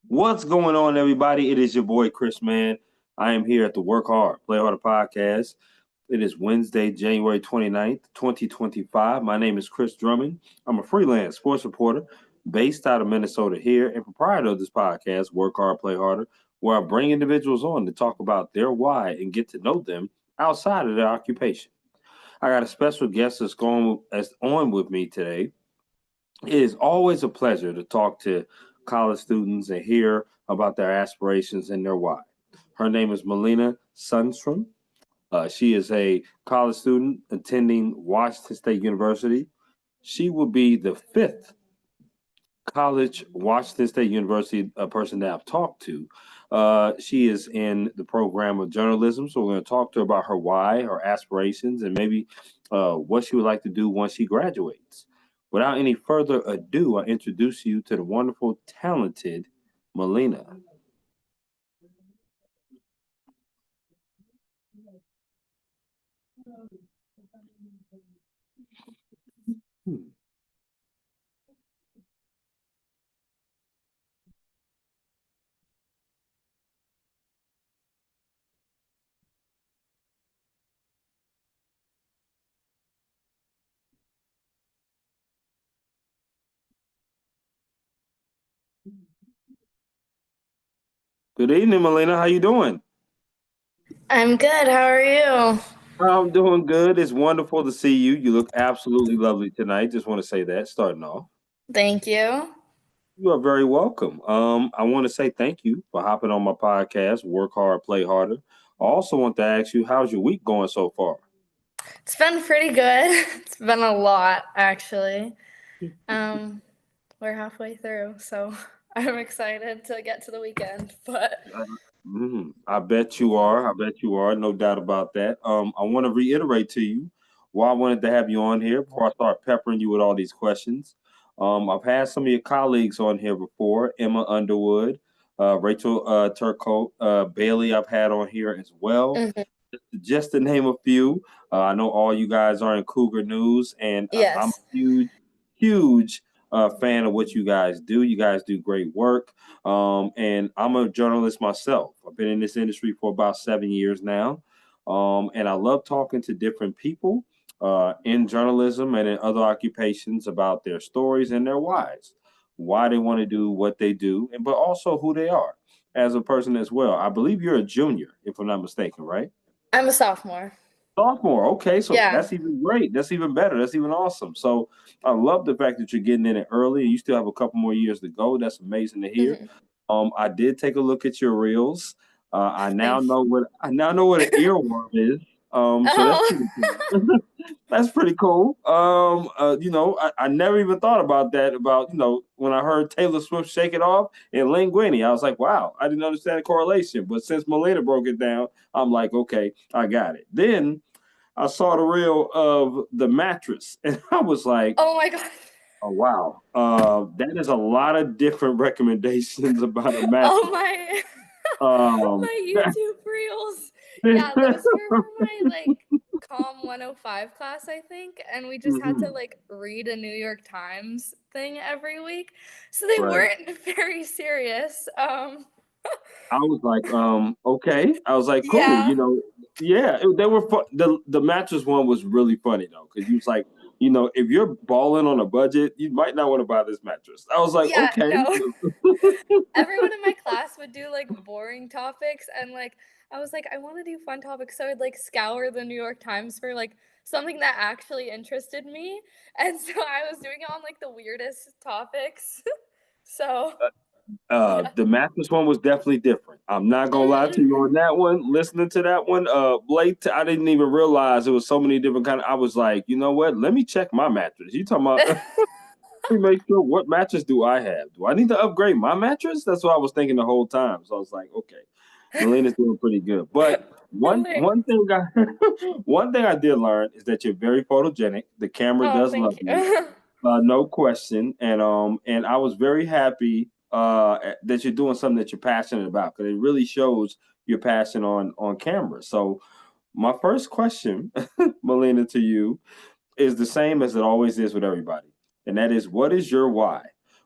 What's going on, everybody? It is your boy Chris, man. I am here at the Work Hard, Play Harder podcast. It is Wednesday, January 29th, 2025. My name is Chris Drummond. I'm a freelance sports reporter based out of Minnesota here and proprietor of this podcast, Work Hard, Play Harder, where I bring individuals on to talk about their why and get to know them outside of their occupation. I got a special guest that's on with me today. It is always a pleasure to talk to college students and hear about their aspirations and their why. Her name is Malena Sundstrom. She is a college student attending Washington State University. She will be the fifth college Washington State University person that I've talked to. She is in the program of journalism, so we're going to talk to her about her why, her aspirations, and maybe what she would like to do once she graduates. Without any further ado, I introduce you to the wonderful, talented Malena. Hmm. Good evening, Malena. How you doing? I'm good. How are you? I'm doing good. It's wonderful to see you. You look absolutely lovely tonight. Just want to say that starting off. Thank you. You are very welcome. I want to say thank you for hopping on my podcast, Work Hard, Play Harder. I also want to ask you, how's your week going so far? It's been pretty good. It's been a lot, actually. Um, we're halfway through, so I'm excited to get to the weekend. But I bet you are. I bet you are. No doubt about that. I want to reiterate to you why I wanted to have you on here before I start peppering you with all these questions. I've had some of your colleagues on here before, Emma Underwood, Rachel Turcotte, Bailey. I've had on here as well, mhm, just to name a few. I know all you guys are in Cougar News, and I'm a yes. huge fan of what you guys do. You guys do great work. And I'm a journalist myself. I've been in this industry for about 7 years now. And I love talking to different people in journalism and in other occupations about their stories and their whys, why they want to do what they do, and but also who they are as a person as well. I believe you're a junior, if I'm not mistaken, right? I'm a sophomore. Sophomore. Okay, so Yeah. that's even great. That's even better. That's even awesome. So I love the fact that you're getting in it early. You still have a couple more years to go. That's amazing to hear. hmm I did take a look at your reels. Thanks. I now know what an earworm is. So that's Oh. pretty cool. That's pretty cool. I never even thought about that. About when I heard Taylor Swift "Shake It Off" and Linguini, I was like, wow, I didn't understand the correlation. But since Melina broke it down, I'm like, okay, I got it. Then I saw the reel of the mattress, and I was like, Oh my god. oh wow, that is a lot of different recommendations about a Oh mattress. my. Um, My YouTube reels. Yeah, those were for my Com 105 class, I think, and we just had to mhm, read a New York Times thing every week. So they right. weren't very serious. I was like, okay. I was like, cool. Yeah. Yeah, they were fun. The mattress one was really funny though, because you was like, if you're balling on a budget, you might not want to buy this mattress. I was like, Yeah, okay. no. Everyone in my class would do boring topics and I was like I want to do fun topics, so I'd scour the New York Times for something that actually interested me. And so I was doing it on the weirdest topics. So, yeah. The mattress one was definitely different. I'm not gonna lie to Mhm. you on that one. Listening to that one, Blake, I didn't even realize there was so many different kind of. I was like, you know what? Let me check my mattress. You talking about? Let me make sure what mattress do I have? Do I need to upgrade my mattress? That's what I was thinking the whole time. So I was like, okay, Melena's doing pretty good. But one Thanks. thing I one thing I did learn is that you're very photogenic. The camera Oh, does love thank you, you. no question. And I was very happy that you're doing something that you're passionate about because it really shows your passion on camera. So my first question, Melena, to you is the same as it always is with everybody, and that is, what is your why?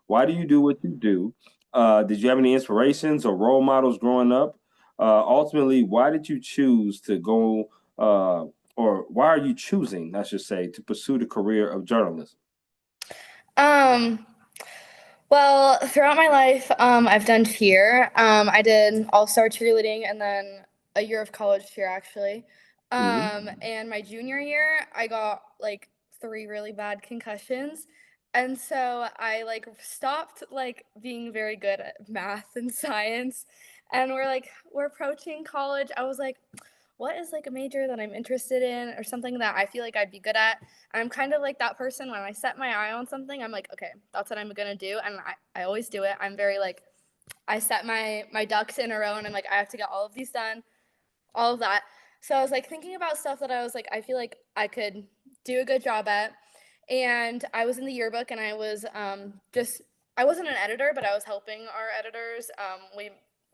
Why do you do what you do? Did you have any inspirations or role models growing up? Ultimately, why did you choose to go, or why are you choosing, I should say, to pursue the career of journalism? Um, well, throughout my life, I've done cheer. I did all-star cheerleading and then a year of college cheer actually. Hmm. And my junior year, I got like three really bad concussions. And so I like stopped like being very good at math and science. And we're approaching college. I was like, what is like a major that I'm interested in or something that I feel like I'd be good at? And I'm kind of like that person when I set my eye on something, I'm like, okay, that's what I'm gonna do. And I always do it. I'm very like I set my ducks in a row and I'm like, I have to get all of these done, all of that. So I was like thinking about stuff that I was like, I feel like I could do a good job at. And I was in the yearbook and I was just I wasn't an editor, but I was helping our editors. We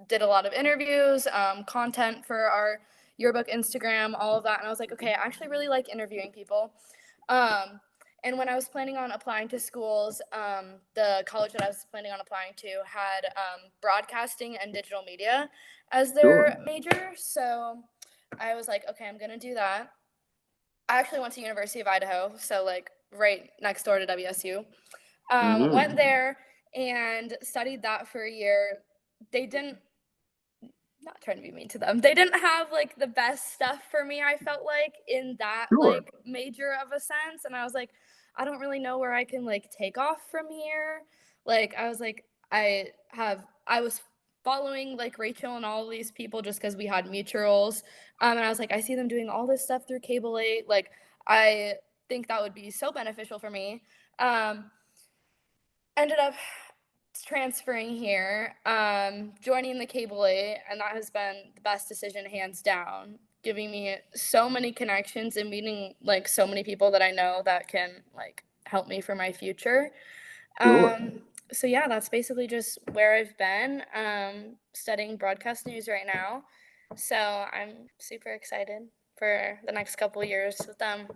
did a lot of interviews, content for our yearbook Instagram, all of that. And I was like, okay, I actually really like interviewing people. Um, and when I was planning on applying to schools, the college that I was planning on applying to had broadcasting and digital media as Sure. their major. So I was like, okay, I'm gonna do that. I actually went to University of Idaho, so like right next door to WSU. Went Hmm. there and studied that for a year. They didn't, not trying to be mean to them. They didn't have like the best stuff for me, I felt like, in that Sure. like major of a sense. And I was like, I don't really know where I can like take off from here. Like I was like, I was following like Rachel and all of these people just because we had mutuals. And I was like, I see them doing all this stuff through Cable 8. Like I think that would be so beneficial for me. Um, Ended up transferring here, joining the Cable 8, and that has been the best decision hands down, giving me so many connections and meeting like so many people that I know that can like help me for my future. Sure. Um, so yeah, that's basically just where I've been, studying broadcast news right now. So I'm super excited for the next couple years with them.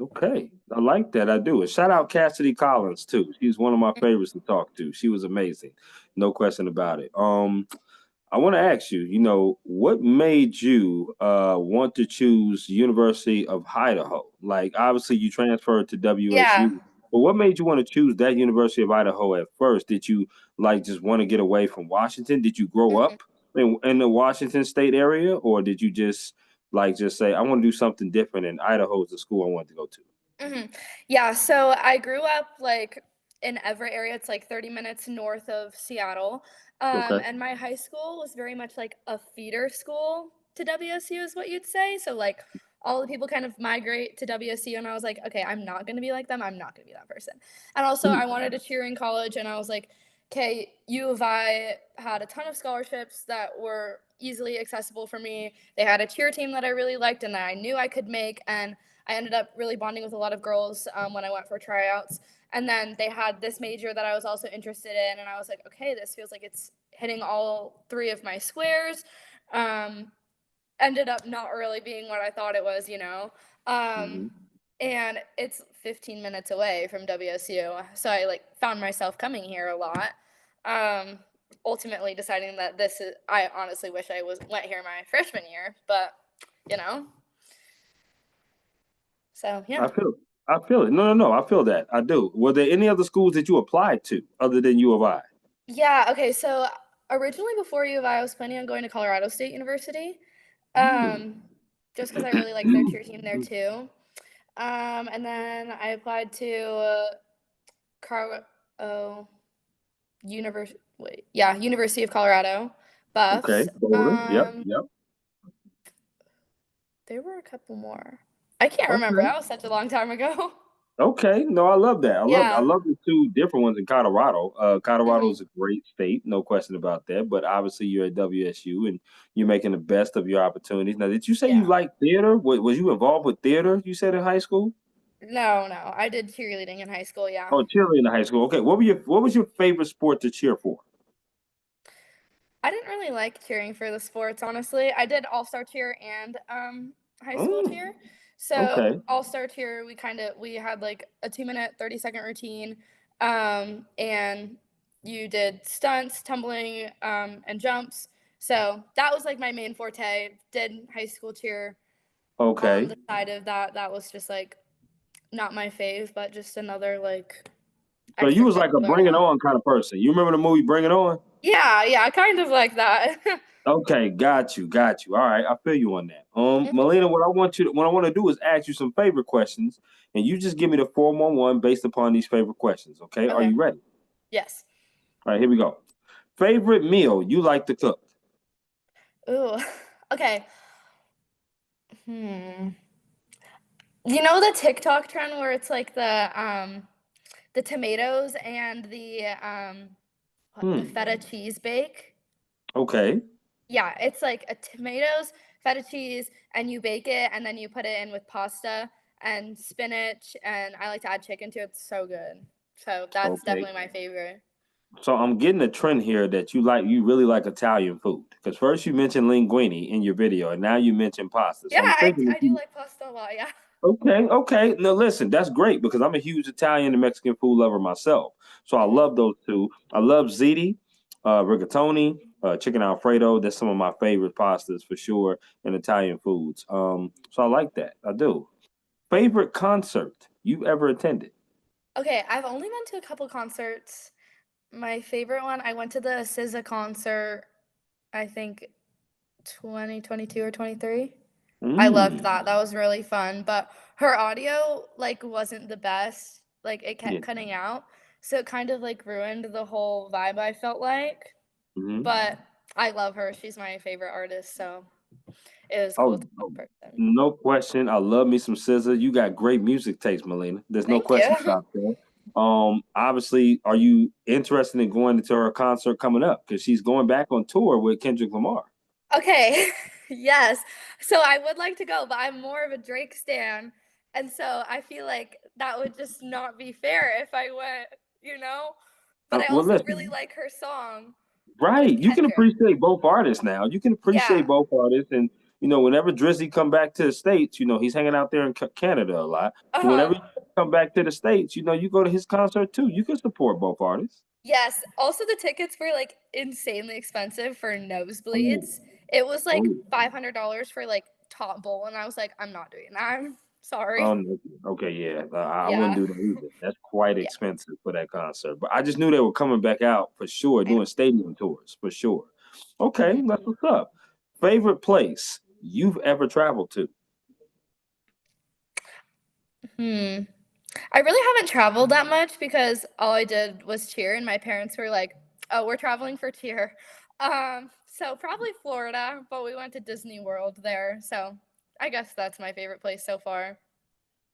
Okay, I like that. I do. And shout out Cassidy Collins too. She's one of my favorites to talk to. She was amazing, no question about it. I want to ask you, what made you want to choose University of Idaho? Like, obviously, you transferred to Yeah. WSU, but what made you want to choose that University of Idaho at first? Did you like just want to get away from Washington? Did you grow Mhm. up in the Washington State area, or did you just say, I want to do something different, and Idaho is the school I wanted to go to? Yeah, so I grew up like in Everett area. It's like 30 minutes north of Seattle. Okay. And my high school was very much like a feeder school to WSU, is what you'd say. So like all the people kind of migrate to WSU, and I was like, okay, I'm not gonna be like them. I'm not gonna be that person. And also, Hmm. I wanted to cheer in college, and I was like, okay, U of I had a ton of scholarships that were easily accessible for me. They had a cheer team that I really liked and that I knew I could make, and I ended up really bonding with a lot of girls when I went for tryouts. And then they had this major that I was also interested in, and I was like, okay, this feels like it's hitting all three of my squares. Um, Ended up not really being what I thought it was, you know. Um, Hmm. and it's 15 minutes away from WSU, so I like found myself coming here a lot. Um, Ultimately deciding that this is, I honestly wish I was went here my freshman year, but you know, so yeah. I feel I feel it. No, no, no. I feel that. I do. Were there any other schools that you applied to other than U of I? Yeah, okay, so originally before U of I was planning on going to Colorado State University, Mm. um, just because I really like their cheer team there too. And then I applied to Car oh, University of Colorado, Okay. Buffs. Boulder. Yep. Yep. There were a couple more. I can't remember. Okay. That was such a long time ago. Okay. No, I love that. I Yeah. love the two different ones in Colorado. Colorado Hmm. is a great state, no question about that. But obviously, you're at WSU and you're making the best of your opportunities. Now, did you say you Yeah. like theater? Was you involved with theater? You said in high school? No, no. I did cheerleading in high school. Yeah. Oh, cheerleading in high school. Okay. What was your favorite sport to cheer for? I didn't really like cheering for the sports, honestly. I did all-star cheer and high school Mm. cheer. So Okay. all-star cheer, we had like a 2-minute, 30-second routine, and you did stunts, tumbling, and jumps. So that was like my main forte. Did high school cheer on Okay. the side of that. That was just like not my fave, but just another like So you was like a extracurricular Bring It one. On kind of person. You remember the movie Bring It On? Yeah, yeah, kind of like that. Okay, got you, got you. All right, I feel you on that. Mhm. Melina, what I want to do is ask you some favorite questions, and you just give me the 411 based upon these favorite questions. Okay, are Okay. you ready? Yes. All right, here we go. Favorite meal you like to cook? Ooh. Okay. Hmm. You know the TikTok trend where it's like the tomatoes and the Hmm. feta cheese bake? Okay. Yeah, it's like a tomatoes, feta cheese, and you bake it, and then you put it in with pasta and spinach, and I like to add chicken to it. It's so good. So that's Okay. definitely my favorite. So I'm getting a trend here that you really like Italian food. Because first you mentioned linguine in your video, and now you mentioned pasta. Yeah, So I'm thinking if I do you like pasta a lot. Yeah. okay, okay. Now listen, that's great because I'm a huge Italian and Mexican food lover myself. So I Hmm. love those two. I love ziti, rigatoni, chicken Alfredo. That's some of my favorite pastas for sure in Italian foods. So I like that. I do. Favorite concert you've ever attended? Okay, I've only been to a couple concerts. My favorite one, I went to the SZA concert, I think 2022 or 23. I loved Mm, that. That was really fun, but her audio like wasn't the best. Like it yeah. kept cutting out. So it kind of like ruined the whole vibe I felt like. Hmm. But I love her. She's my favorite artist, so it was cool Oh, to oh, meet in person. no question. I love me some SZA. You got great music taste, Melina. There's no Thank question you. about that. Obviously, are you interested in going to her concert coming up? Because she's going back on tour with Kendrick Lamar. Okay. Yes. So I would like to go, but I'm more of a Drake stan. And so I feel like that would just not be fair if I went, you know? But I Well, also really listen, like her song with right? You can Kendrick. appreciate both artists now. You can appreciate Yeah. both artists, and whenever Drizzy come back to the states, he's hanging out there in Canada a lot. So whenever Uh-huh. you come back to the states, you go to his concert too. You can support both artists. Yes. Also the tickets were like insanely expensive for Oh, nosebleeds. It was like oh. $500 for like top bowl and I was like, I'm not doing that. I'm sorry. No. Okay, yeah, I wouldn't Yeah. do that either. That's quite Yeah. expensive for that concert. But I just knew they were coming back out for sure, I doing stadium tours for sure. Okay, know. that's what's up. Favorite place you've ever traveled to? Hmm. I really haven't traveled that much because all I did was cheer, and my parents were like, "Oh, we're traveling for cheer." So probably Florida, but we went to Disney World there. So I guess that's my favorite place so far.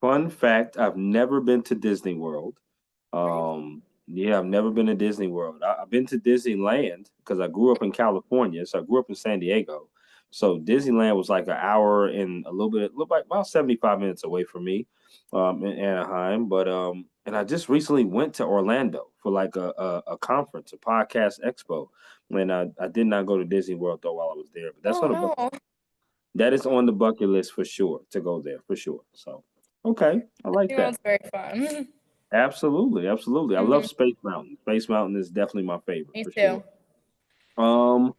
Fun fact: I've never been to Disney World. Really? Yeah, I've never been to Disney World. I've been to Disneyland because I grew up in California, so I grew up in San Diego. So Disneyland was like an hour and a little bit, about 75 minutes away from me, in Anaheim. But and I just recently went to Orlando for like a conference, a podcast expo, and I did not go to Disney World though while I was there. But that's Oh on the no. that is on the bucket list for sure to go there for sure. So okay, I like Disney that. World's very fun. Absolutely, absolutely. I love Hmm. Space Mountain. Space Mountain is definitely my favorite Me for too. sure. Um,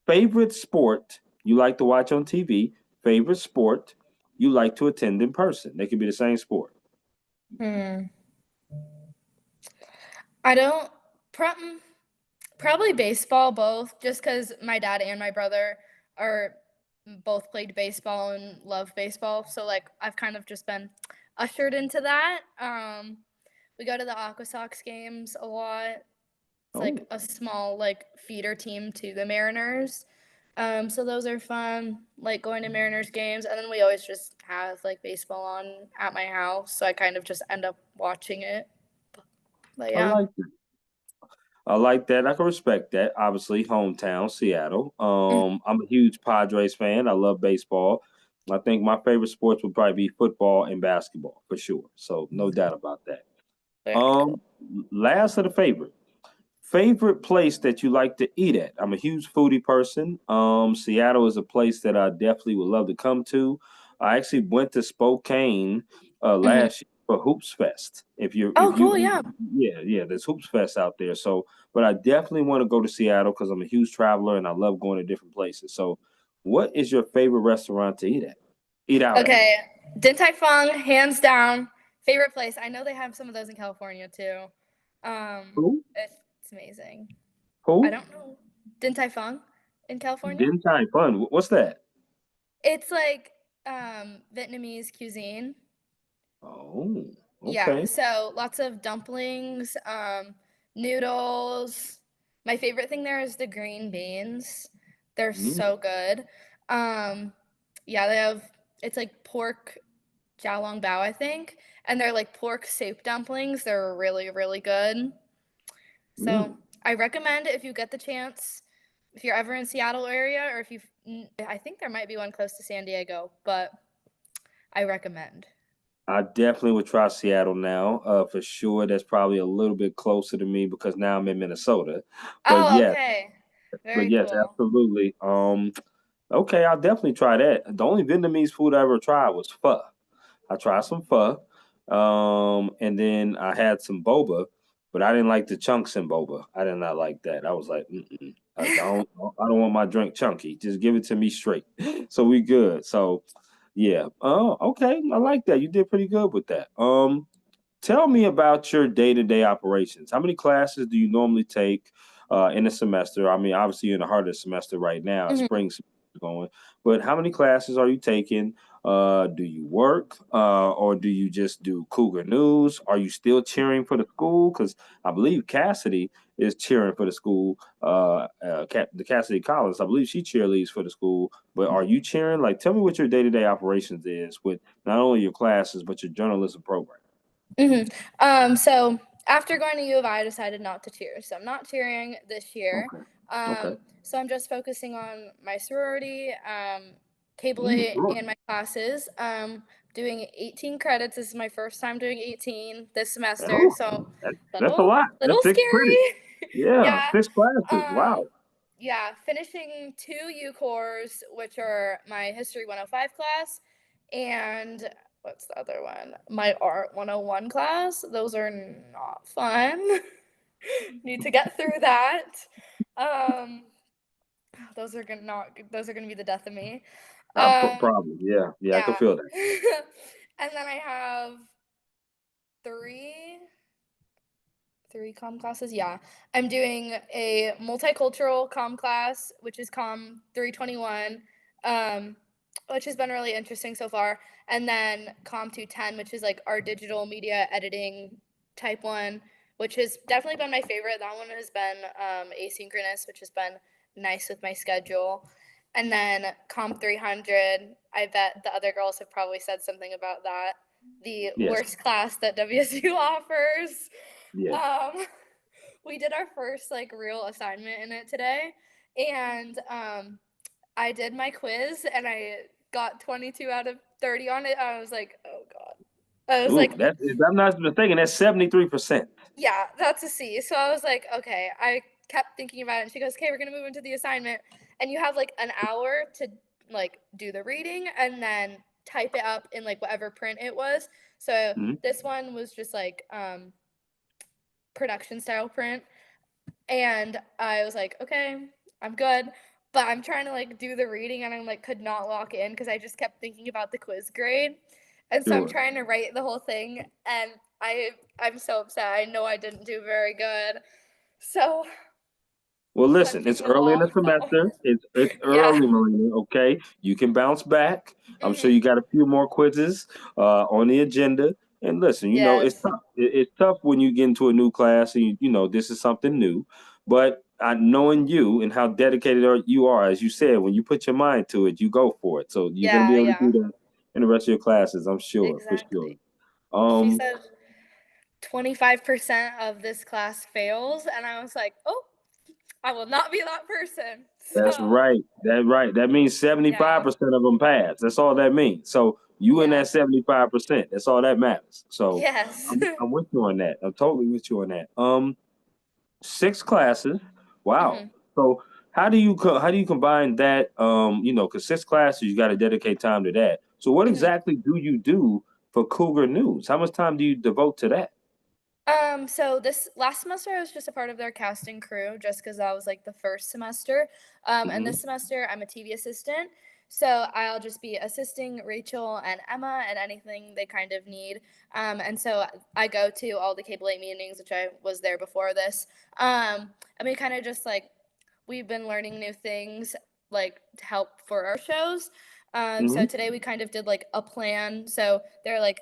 Favorite sport you like to watch on TV, favorite sport you like to attend in person. They could be the same sport. Hmm. I don't. Probably baseball, both, just because my dad and my brother are both played baseball and love baseball. So like I've kind of just been ushered into that. We go to the Aqua Sox games a lot. It's like Oh, a small like feeder team to the Mariners. So those are fun, like going to Mariners games, and then we always just have like baseball on at my house, so I kind of just end up watching it. But I yeah. like that. I like that. I can respect that. Obviously, hometown, Seattle. I'm a huge Padres fan. I love baseball. I think my favorite sports would probably be football and basketball for sure. So no doubt about that. Very Um, cool. Last of the favorite place that you like to eat at? I'm a huge foodie person. Seattle is a place that I definitely would love to come to. I actually went to Spokane Mhm. last year. for Hoops Fest. If you Oh, cool. Yeah. yeah, there's Hoops Fest out there. So, but I definitely want to go to Seattle because I'm a huge traveler and I love going to different places. So, what is your favorite restaurant to eat at? Eat out at? Okay. Din Tai Fung, hands down, favorite place. I know they have some of those in California too. Who? It's amazing. I Who? don't know. Din Tai Fung in California? Din Tai Fun. What's that? It's like Vietnamese cuisine. Oh, Yeah, okay. so lots of dumplings, noodles. My favorite thing there is the green beans. They're Mm, so good. Um, yeah, they have it's like pork jiao long bao, I think, and they're like pork soup dumplings. They're really, really good. So mm. I recommend if you get the chance, if you're ever in Seattle area, or if you, I think there might be one close to San Diego, but I recommend. I definitely would try Seattle now, for sure. That's probably a little bit closer to me because now I'm in Minnesota. But Oh, yes, okay. but Very yes, cool. absolutely. Okay, I'll definitely try that. The only Vietnamese food I ever tried was pho. I tried some pho, and then I had some boba, but I didn't like the chunks in boba. I did not like that. I was like, mm-mm, I don't want my drink chunky. Just give it to me straight. So we good. So yeah. Oh, okay. I like that. You did pretty good with that. Tell me about your day-to-day operations. How many classes do you normally take in a semester? I mean, obviously you're in the heart of the semester right now, Mhm. spring semester going, but how many classes are you taking? Do you work or do you just do Cougar News? Are you still cheering for the school? Because I believe Cassidy is cheering for the school. The Cassidy Collins, I believe she cheerleads for the school. But are you cheering? Like, tell me what your day-to-day operations is with not only your classes but your journalism program. Mhm. So after going to U of I decided not to cheer. So I'm not cheering this year. Okay. Okay. So I'm just focusing on my sorority, cable A, Sure. and my classes. Doing 18 credits. This is my first time doing 18 this semester. Oh, So that's a little lot. little That's six credits. scary. Yeah, Yeah. six classes. Um, Wow. yeah, finishing two U cores, which are my History 105 class and what's the other one? My Art 101 class. Those are not fun. Need to get through that. Um, those are gonna be the death of me. Probably. Yeah. Yeah, I can Yeah. feel that. And then I have three three comm classes. Yeah, I'm doing a multicultural comm class, which is comm 321, um, which has been really interesting so far. And then comm 210, which is like our digital media editing type one, which has definitely been my favorite. That one has been asynchronous, which has been nice with my schedule. And then comm 300, I bet the other girls have probably said something about that. The Yes. worst class that WSU offers. Yes. Um, we did our first like real assignment in it today, and I did my quiz and I got 22 out of 30 on it. I was like, oh god. I was Ooh, like, that is, I'm not mistaken. That's 73%. yeah, that's a C. So I was like, okay. I kept thinking about it, and she goes, okay, we're gonna move into the assignment, and you have like an hour to like do the reading and then type it up in like whatever print it was. So Mhm. this one was just like production style print. And I was like, okay, I'm good. But I'm trying to like do the reading and I like could not lock in because I just kept thinking about the quiz grade. And so I'm Sure. trying to write the whole thing and I'm so upset. I know I didn't do very good. So Well, listen, it's punching the early in wall. the semester. It's Yeah. early, Malena. Okay, you can bounce back. I'm sure Mhm. you got a few more quizzes on the agenda. And listen, it's Yes. tough. It's tough when you get into a new class and this is something new. But knowing you and how dedicated you are, as you said, when you put your mind to it, you go for it. So you're gonna Yeah, be able to do yeah. that in the rest of your classes, I'm sure, for sure. Exactly. She Um, said 25% of this class fails and I was like, "Oh, I will not be that person." That's So, right. That's right. That means yeah. 75% of them pass. That's all that means. So you in Yeah. that 75%. That's all that matters. So Yes. I'm with you on that. I'm totally with you on that. Six classes. Wow. Mhm. So how do you combine that? Because six classes, you got to dedicate time to that. So what Mhm. exactly do you do for Cougar News? How much time do you devote to that? So this last semester I was just a part of their casting crew just because that was like the first semester. And Hmm. this semester I'm a TV assistant. So I'll just be assisting Rachel and Emma at anything they kind of need. And so I go to all the Cable 8 meetings, which I was there before this. And we kind of just like we've been learning new things like to help for our shows. So Hmm. today we kind of did like a plan. So they're like,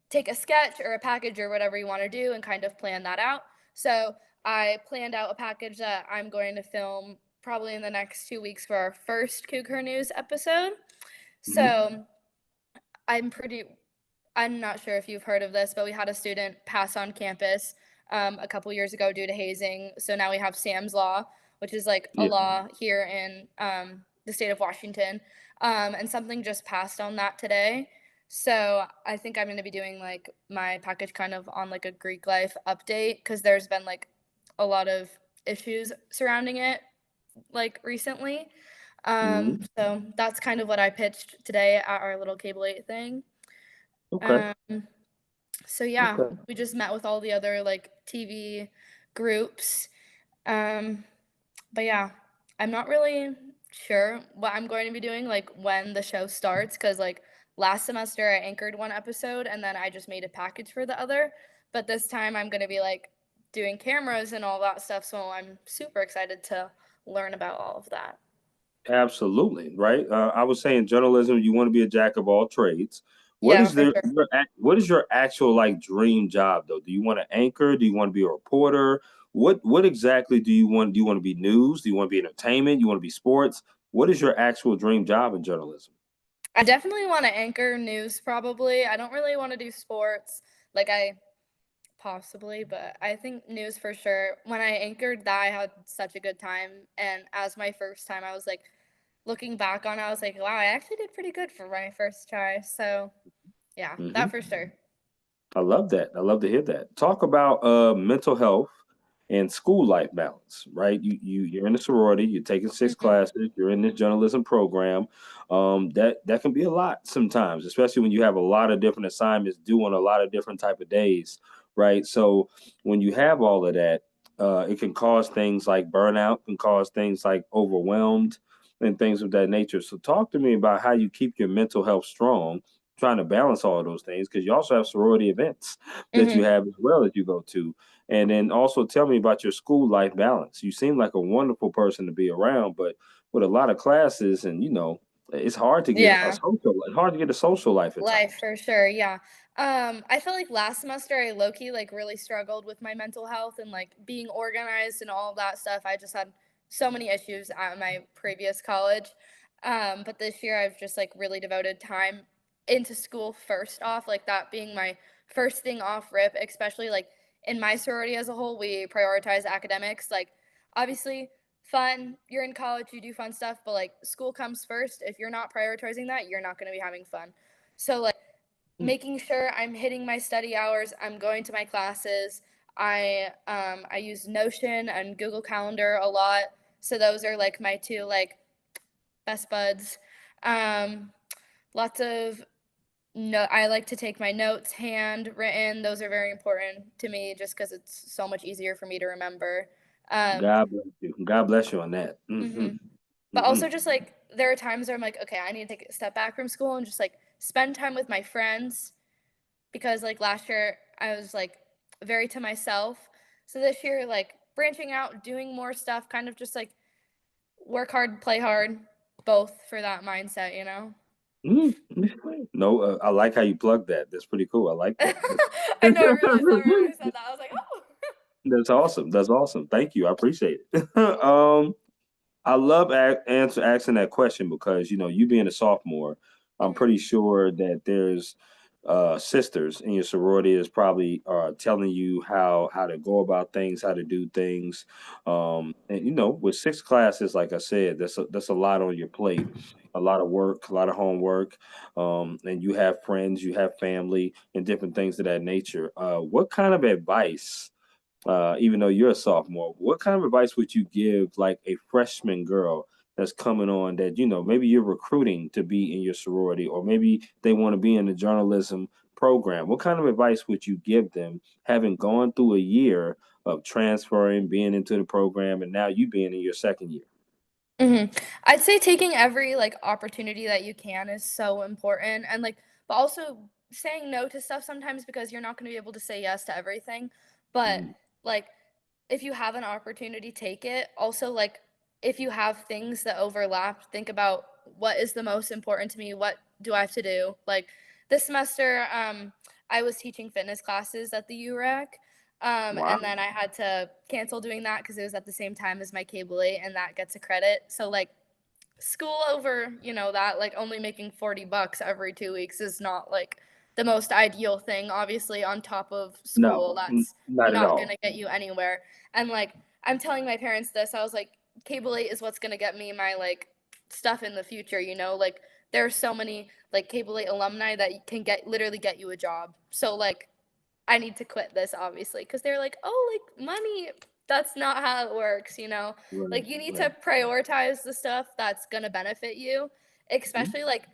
take a sketch or a package or whatever you want to do and kind of plan that out. So I planned out a package that I'm going to film probably in the next 2 weeks for our first Cougar News episode. Hmm. So I'm pretty I'm not sure if you've heard of this, but we had a student pass on campus a couple years ago due to hazing. So now we have Sam's Law, which is like a Yeah. law here in the state of Washington. And something just passed on that today. So I think I'm going to be doing like my package kind of on like a Greek life update because there's been like a lot of issues surrounding it like recently. Hmm. So that's kind of what I pitched today at our little Cable 8 thing. Okay. Um, so yeah, Okay. we just met with all the other like TV groups. Um, but yeah, I'm not really sure what I'm going to be doing like when the show starts because like last semester I anchored one episode and then I just made a package for the other. But this time I'm going to be like doing cameras and all that stuff. So I'm super excited to learn about all of that. Absolutely, right? I was saying journalism, you want to be a jack of all trades. What Yeah, is for there sure. what is your actual like dream job though? Do you want to anchor? Do you want to be a reporter? What exactly do you want? Do you want to be news? Do you want to be entertainment? You want to be sports? What is your actual dream job in journalism? I definitely want to anchor news probably. I don't really want to do sports. Like I possibly, but I think news for sure. When I anchored that, I had such a good time. And as my first time, I was like, looking back on it, I was like, wow, I actually did pretty good for my first try. So, yeah, that Hmm. for sure. I love that. I love to hear that. Talk about mental health and school life balance, right? You're in a sorority, you're taking six Hmm. classes, you're in this journalism program. That can be a lot sometimes, especially when you have a lot of different assignments due on a lot of different type of days, right? So when you have all of that, it can cause things like burnout, can cause things like overwhelmed and things of that nature. So talk to me about how you keep your mental health strong trying to balance all of those things because you also have sorority events that you Hmm. have as well that you go to. And then also tell me about your school life balance. You seem like a wonderful person to be around, but with a lot of classes and it's hard to get a Yeah. social life at Life times. for sure, yeah. I felt like last semester I low key like really struggled with my mental health and like being organized and all of that stuff. I just had so many issues at my previous college. But this year I've just like really devoted time into school first off, like that being my first thing off rip, especially like in my sorority as a whole, we prioritize academics. Like obviously fun, you're in college, you do fun stuff, but like school comes first. If you're not prioritizing that, you're not going to be having fun. So like Mm. making sure I'm hitting my study hours, I'm going to my classes. I use Notion and Google Calendar a lot. So those are like my two like best buds. Um, Lots of no I like to take my notes handwritten. Those are very important to me just cuz it's so much easier for me to remember. Um, God bless you. God bless you on that. Hmm. mhm. But Hmm. also just like there are times where I'm like, okay, I need to take a step back from school and just like spend time with my friends because like last year I was like very to myself. So this year like branching out, doing more stuff, kind of just like work hard, play hard, both for that mindset, you know. Hmm. No, I like how you plug that. That's pretty cool. I like that. I know I realized that right when I said that. I was like, "Oh." That's awesome. That's awesome. Thank you. I appreciate it. I love asking that question because you being a sophomore, I'm Mhm. pretty sure that there's sisters in your sorority is probably telling you how to go about things, how to do things, and with six classes, like I said, that's a lot on your plate, a lot of work, a lot of homework, and you have friends, you have family, and different things of that nature. What kind of advice? Even though you're a sophomore, what kind of advice would you give like a freshman girl that's coming on that maybe you're recruiting to be in your sorority, or maybe they want to be in the journalism program, what kind of advice would you give them, having gone through a year of transferring, being into the program, and now you being in your second year? I'd say taking every like opportunity that you can is so important, and like, but also saying no to stuff sometimes because you're not going to be able to say yes to everything. But Mhm. like, if you have an opportunity, take it. Also, like, if you have things that overlap, think about what is the most important to me. What do I have to do? Like this semester, I was teaching fitness classes at the URAC. Wow. And then I had to cancel doing that because it was at the same time as my cable 8, and that gets a credit. So like school over, that like only making $40 every 2 weeks is not like the most ideal thing. Obviously, on top of school, No, that's not at not all. gonna get you anywhere. And like I'm telling my parents this, I was like, cable 8 is what's gonna get me my like stuff in the future. Like there are so many like cable 8 alumni that can literally get you a job. So like I need to quit this, obviously, because they're like, oh, like money. That's not how it works. Right, Like you need right. to prioritize the stuff that's gonna benefit you, Mhm. especially like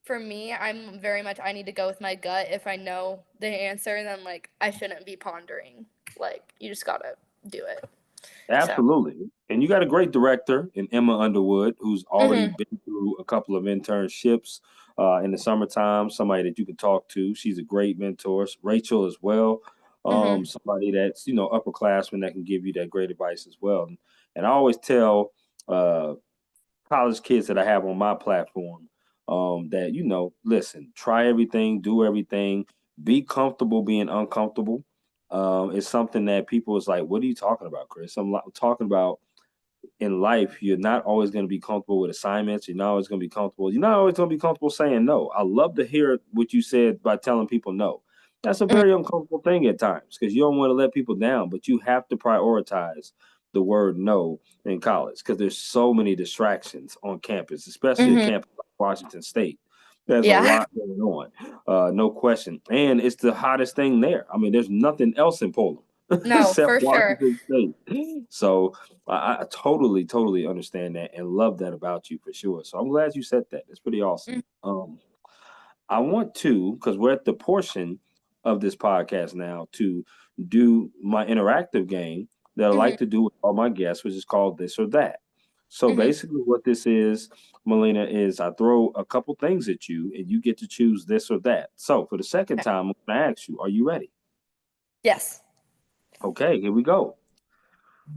for me, I'm very much I need to go with my gut. If I know the answer, then like I shouldn't be pondering. Like you just gotta do it. So. Absolutely. And you got a great director in Emma Underwood, who's already Mhm. been through a couple of internships in the summertime, somebody that you can talk to. She's a great mentor. Rachel as well, Mhm. somebody that's, upperclassman that can give you that great advice as well. And I always tell uh, college kids that I have on my platform that, listen, try everything, do everything, be comfortable being uncomfortable. It's something that people is like, what are you talking about, Chris? I'm talking about in life, you're not always going to be comfortable with assignments. You're not always going to be comfortable. You're not always going to be comfortable saying no. I love to hear what you said by telling people no. That's a Mhm. very uncomfortable thing at times because you don't want to let people down, but you have to prioritize the word no in college because there's so many distractions on campus, especially a Mhm. campus like Washington State. There's a Yeah. lot going on, no question. And it's the hottest thing there. I mean, there's nothing else in Poland No, except for sure. Washington State. So I totally, totally understand that and love that about you for sure. So I'm glad you said that. That's pretty awesome. Mm. I want to, because we're at the portion of this podcast now, to do my interactive game that I Mhm. like to do with all my guests, which is called This or That. So Mhm. basically, what this is, Malena, is I throw a couple things at you and you get to choose this or that. So for the second Okay. time, I'm going to ask you, are you ready? Yes. Okay, here we go.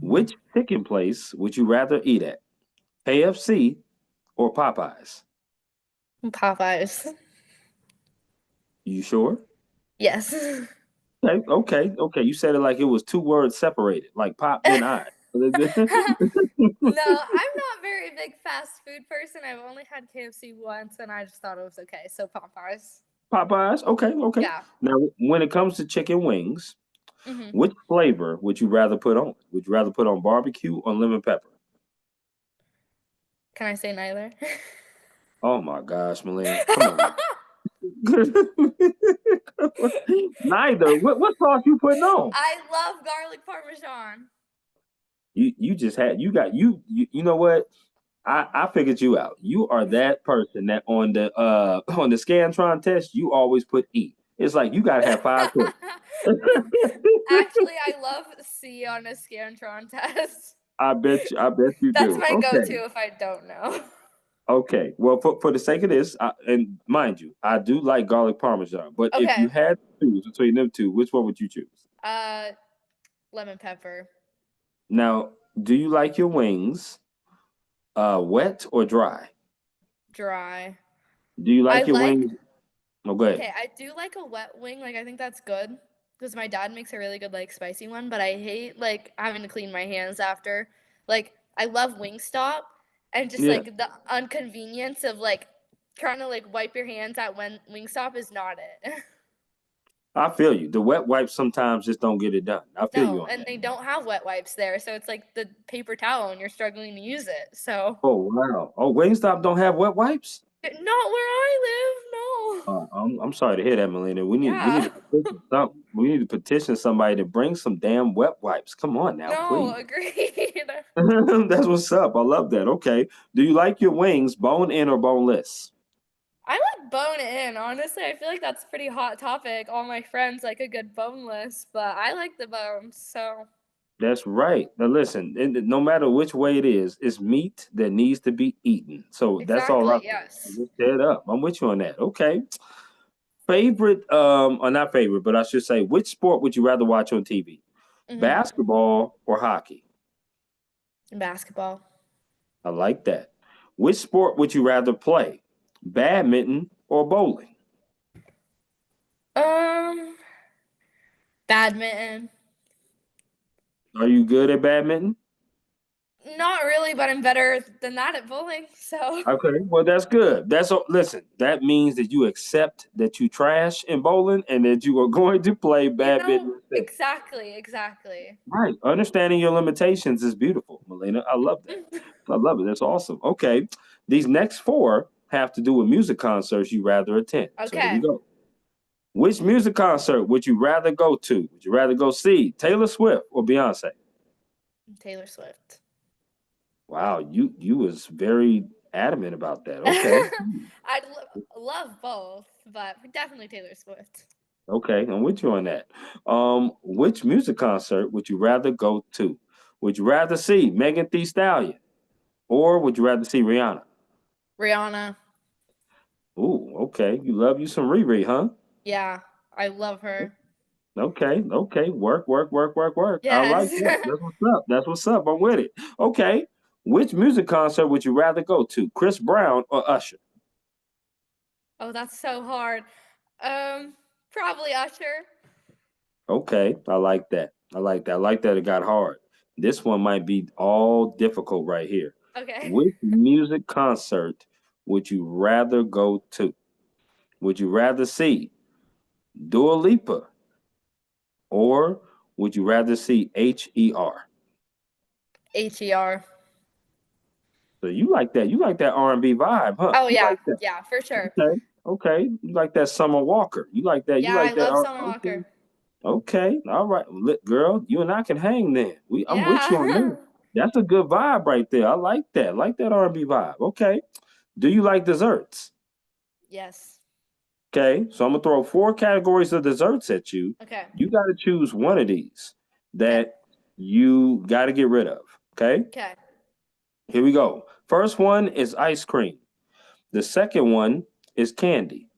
Which chicken place would you rather eat at? KFC or Popeyes? Popeyes. You sure? Yes. Okay, okay, okay. You said it like it was two words separated, like pop then I. No, I'm not very big fast food person. I've only had KFC once and I just thought it was okay. So Popeyes. Popeyes, okay, okay. Yeah. Now, when it comes to chicken wings, Hmm. which flavor would you rather put on? Would you rather put on barbecue or lemon pepper? Can I say neither? Oh my gosh, Malena, come on. Neither. What sauce you putting on? I love garlic parmesan. You just had you know what? I figured you out. You are that person that on the Scantron test, you always put E. It's like you gotta have five choices. Actually, I love C on a Scantron test. I bet you That's do. my Okay. go-to if I don't know. Okay. Well, for the sake of this, and mind you, I do like garlic parmesan. But if you Okay. had to choose between them two, which one would you choose? Uh, lemon pepper. Now, do you like your wings wet or dry? Dry. Do you I like your like wings? Oh, go ahead. Okay, I do like a wet wing. Like I think that's good because my dad makes a really good like spicy one, but I hate like having to clean my hands after. Like I love Wingstop and just Yeah. like the inconvenience of like trying to like wipe your hands at when Wingstop is not it. I feel you. The wet wipes sometimes just don't get it done. I feel you No, on and that. they don't have wet wipes there, so it's like the paper towel and you're struggling to use it. So Oh wow. Oh, Wingstop don't have wet wipes? not where I live, no. I'm sorry to hear that, Melina. We need Yeah. to petition some. We need to petition somebody to bring some damn wet wipes. Come on now, No, please. agreed. That's what's up. I love that. Okay. Do you like your wings bone in or boneless? I like bone in. Honestly, I feel like that's a pretty hot topic. All my friends like a good boneless, but I like the bones. So That's right. Now listen, no matter which way it is, it's meat that needs to be eaten. So that's all I exactly, yes. just set up. I'm with you on that. Okay. Favorite, or not favorite, but I should say, which sport would you rather watch on TV? Hmm. Basketball or hockey? Basketball. I like that. Which sport would you rather play? Badminton or bowling? Um, badminton. Are you good at badminton? Not really, but I'm better than that at bowling. So Okay, well that's good. Listen. That means that you accept that you trash in bowling and that you are going to play badminton instead. exactly. Right. Understanding your limitations is beautiful, Malena. I love that. I love it. That's awesome. Okay, these next four have to do with music concerts you rather attend. So here we Okay, go. Which music concert would you rather go to? Would you rather go see Taylor Swift or Beyonce? Taylor Swift. Wow, you was very adamant about that. Okay. I'd love both, but definitely Taylor Swift. Okay, I'm with you on that. Which music concert would you rather go to? Would you rather see Megan Thee Stallion or would you rather see Rihanna? Rihanna. Ooh, okay. You love you some Riri, huh? Yeah, I love her. Okay, okay. Work, work, work, work, work. I like Yes. that. That's what's up. That's what's up. I'm with it. Okay. Which music concert would you rather go to? Chris Brown or Usher? Oh, that's so hard. Um, Probably Usher. Okay, I like that. I like that. I like that it got hard. This one might be all difficult right here. Okay. Which music concert would you rather go to? Would you rather see Dua Lipa or would you rather see HER? HER. So you like that? You like that R&B vibe, huh? Oh You yeah, like that? yeah, for sure. Okay, okay. You like that Summer Walker? You like that? You Yeah, I like that? love Summer Okay, Walker. okay. All right, girl. You and I can hang then. I'm with you on Yeah. that. That's a good vibe right there. I like that. I like that R&B vibe. Okay. Do you like desserts? Yes. Okay. So I'm gonna throw four categories of desserts at you. Okay. You got to choose one of these Okay. that you got to get rid of. Okay. Okay. Here we go. First one is ice cream. The second one is candy.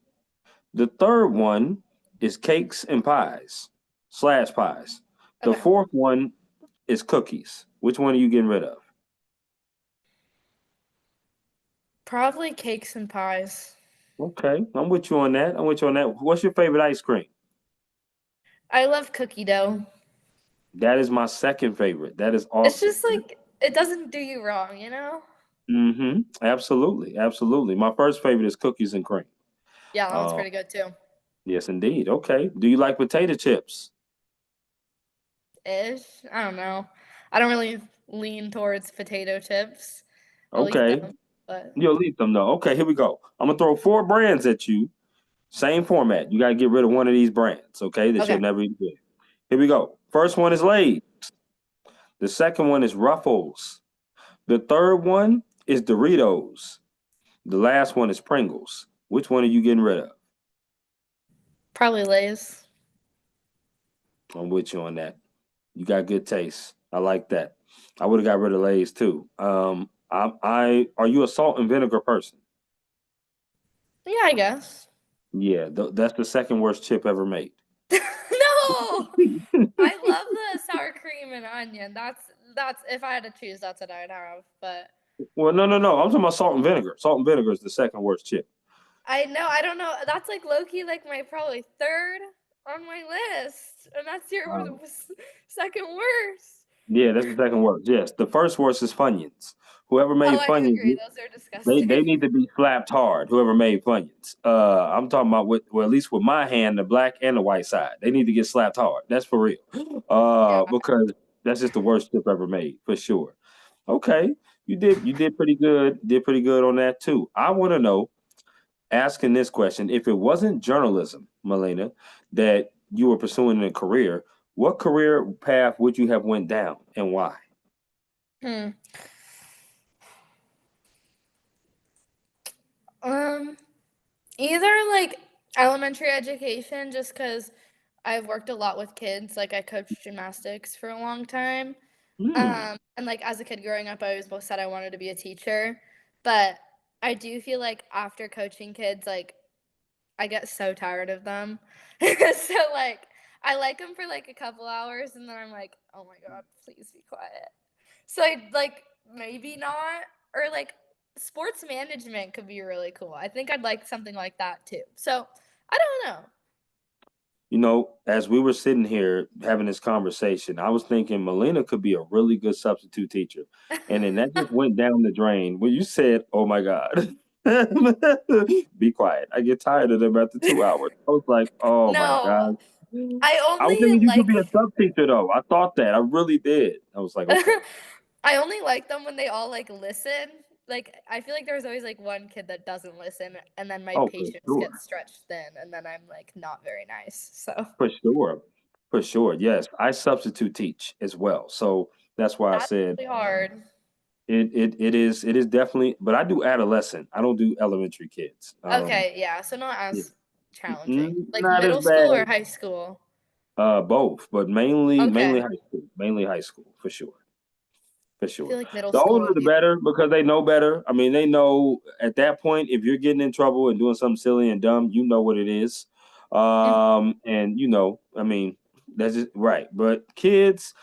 The third one is cakes and pies, slash pies. The Okay. fourth one is cookies. Which one are you getting rid of? Probably cakes and pies. Okay, I'm with you on that. I'm with you on that. What's your favorite ice cream? I love cookie dough. That is my second favorite. That is It's awesome. just like it doesn't do you wrong, you know? Mm-hmm. Absolutely. Absolutely. My first favorite is cookies and cream. Yeah, that one's Uh, pretty good too. yes, indeed. Okay. Do you like potato chips? Ish. I don't know. I don't really lean towards potato chips. I'll eat Okay. them, but You'll eat them though. Okay, here we go. I'm gonna throw four brands at you. Same format. You gotta get rid of one of these brands, okay, that you'll okay. never eat again. Here we go. First one is Lay's. The second one is Ruffles. The third one is Doritos. The last one is Pringles. Which one are you getting rid of? Probably Lay's. I'm with you on that. You got good taste. I like that. I would have got rid of Lay's too. I are you a salt and vinegar person? Yeah, I guess. Yeah, that's the second worst chip ever made. No! I love the sour cream and onion. That's if I had to choose, that's what I'd have. But Well, no, no, no. I'm talking about salt and vinegar. Salt and vinegar is the second worst chip. I know, I don't know. That's like low key, like my probably third on my list, and that's your Uh, second worst. yeah, that's the second worst. Yes, the first worst is Funyuns. Whoever Oh, made I agree. Funyuns, Those are they disgusting. need to be slapped hard. Whoever made Funyuns. I'm talking about well, at least with my hand, the black and the white side. They need to get slapped hard. That's for real. Yeah. Because that's just the worst chip ever made for sure. Okay, you did pretty good. Did pretty good on that too. I want to know, asking this question, if it wasn't journalism, Malena, that you were pursuing in a career, what career path would you have went down and why? Hmm. Um, Either like elementary education, just because I've worked a lot with kids. Like I coached gymnastics for a long time. Hmm. And like as a kid growing up, I always both said I wanted to be a teacher. But I do feel like after coaching kids, like I get so tired of them. So like I like them for like a couple hours and then I'm like, oh my God, please be quiet. So I like maybe not, or like sports management could be really cool. I think I'd like something like that too. So I don't You know, as we were sitting here having this conversation, I was thinking Malena could be a really good substitute teacher. And then that just know. went down the drain when you said, oh my God, be quiet. I get tired of them after 2 hours. I was like, oh my No, God. I I was only thinking you could like be a sub teacher though. I thought that. I really did. I was like, okay. I only like them when they all like listen. Like I feel like there's always like one kid that doesn't listen and then my Oh, for patience gets sure. stretched thin and then I'm like not very nice. So For sure. For sure. Yes. I substitute teach as well. So that's why I that's said really hard. it is definitely, but I do adolescent. I don't do elementary kids. Okay, yeah, so not Yeah. as challenging. Like Not as middle school bad. or high school? Both, but mainly Okay. high school. Mainly high school for sure. For I feel sure. like middle The school older would the be better because they know better. I mean, they know at that point if you're getting in trouble and doing something silly and dumb, you know what it is. Mhm. And I mean, that's just right. But kids,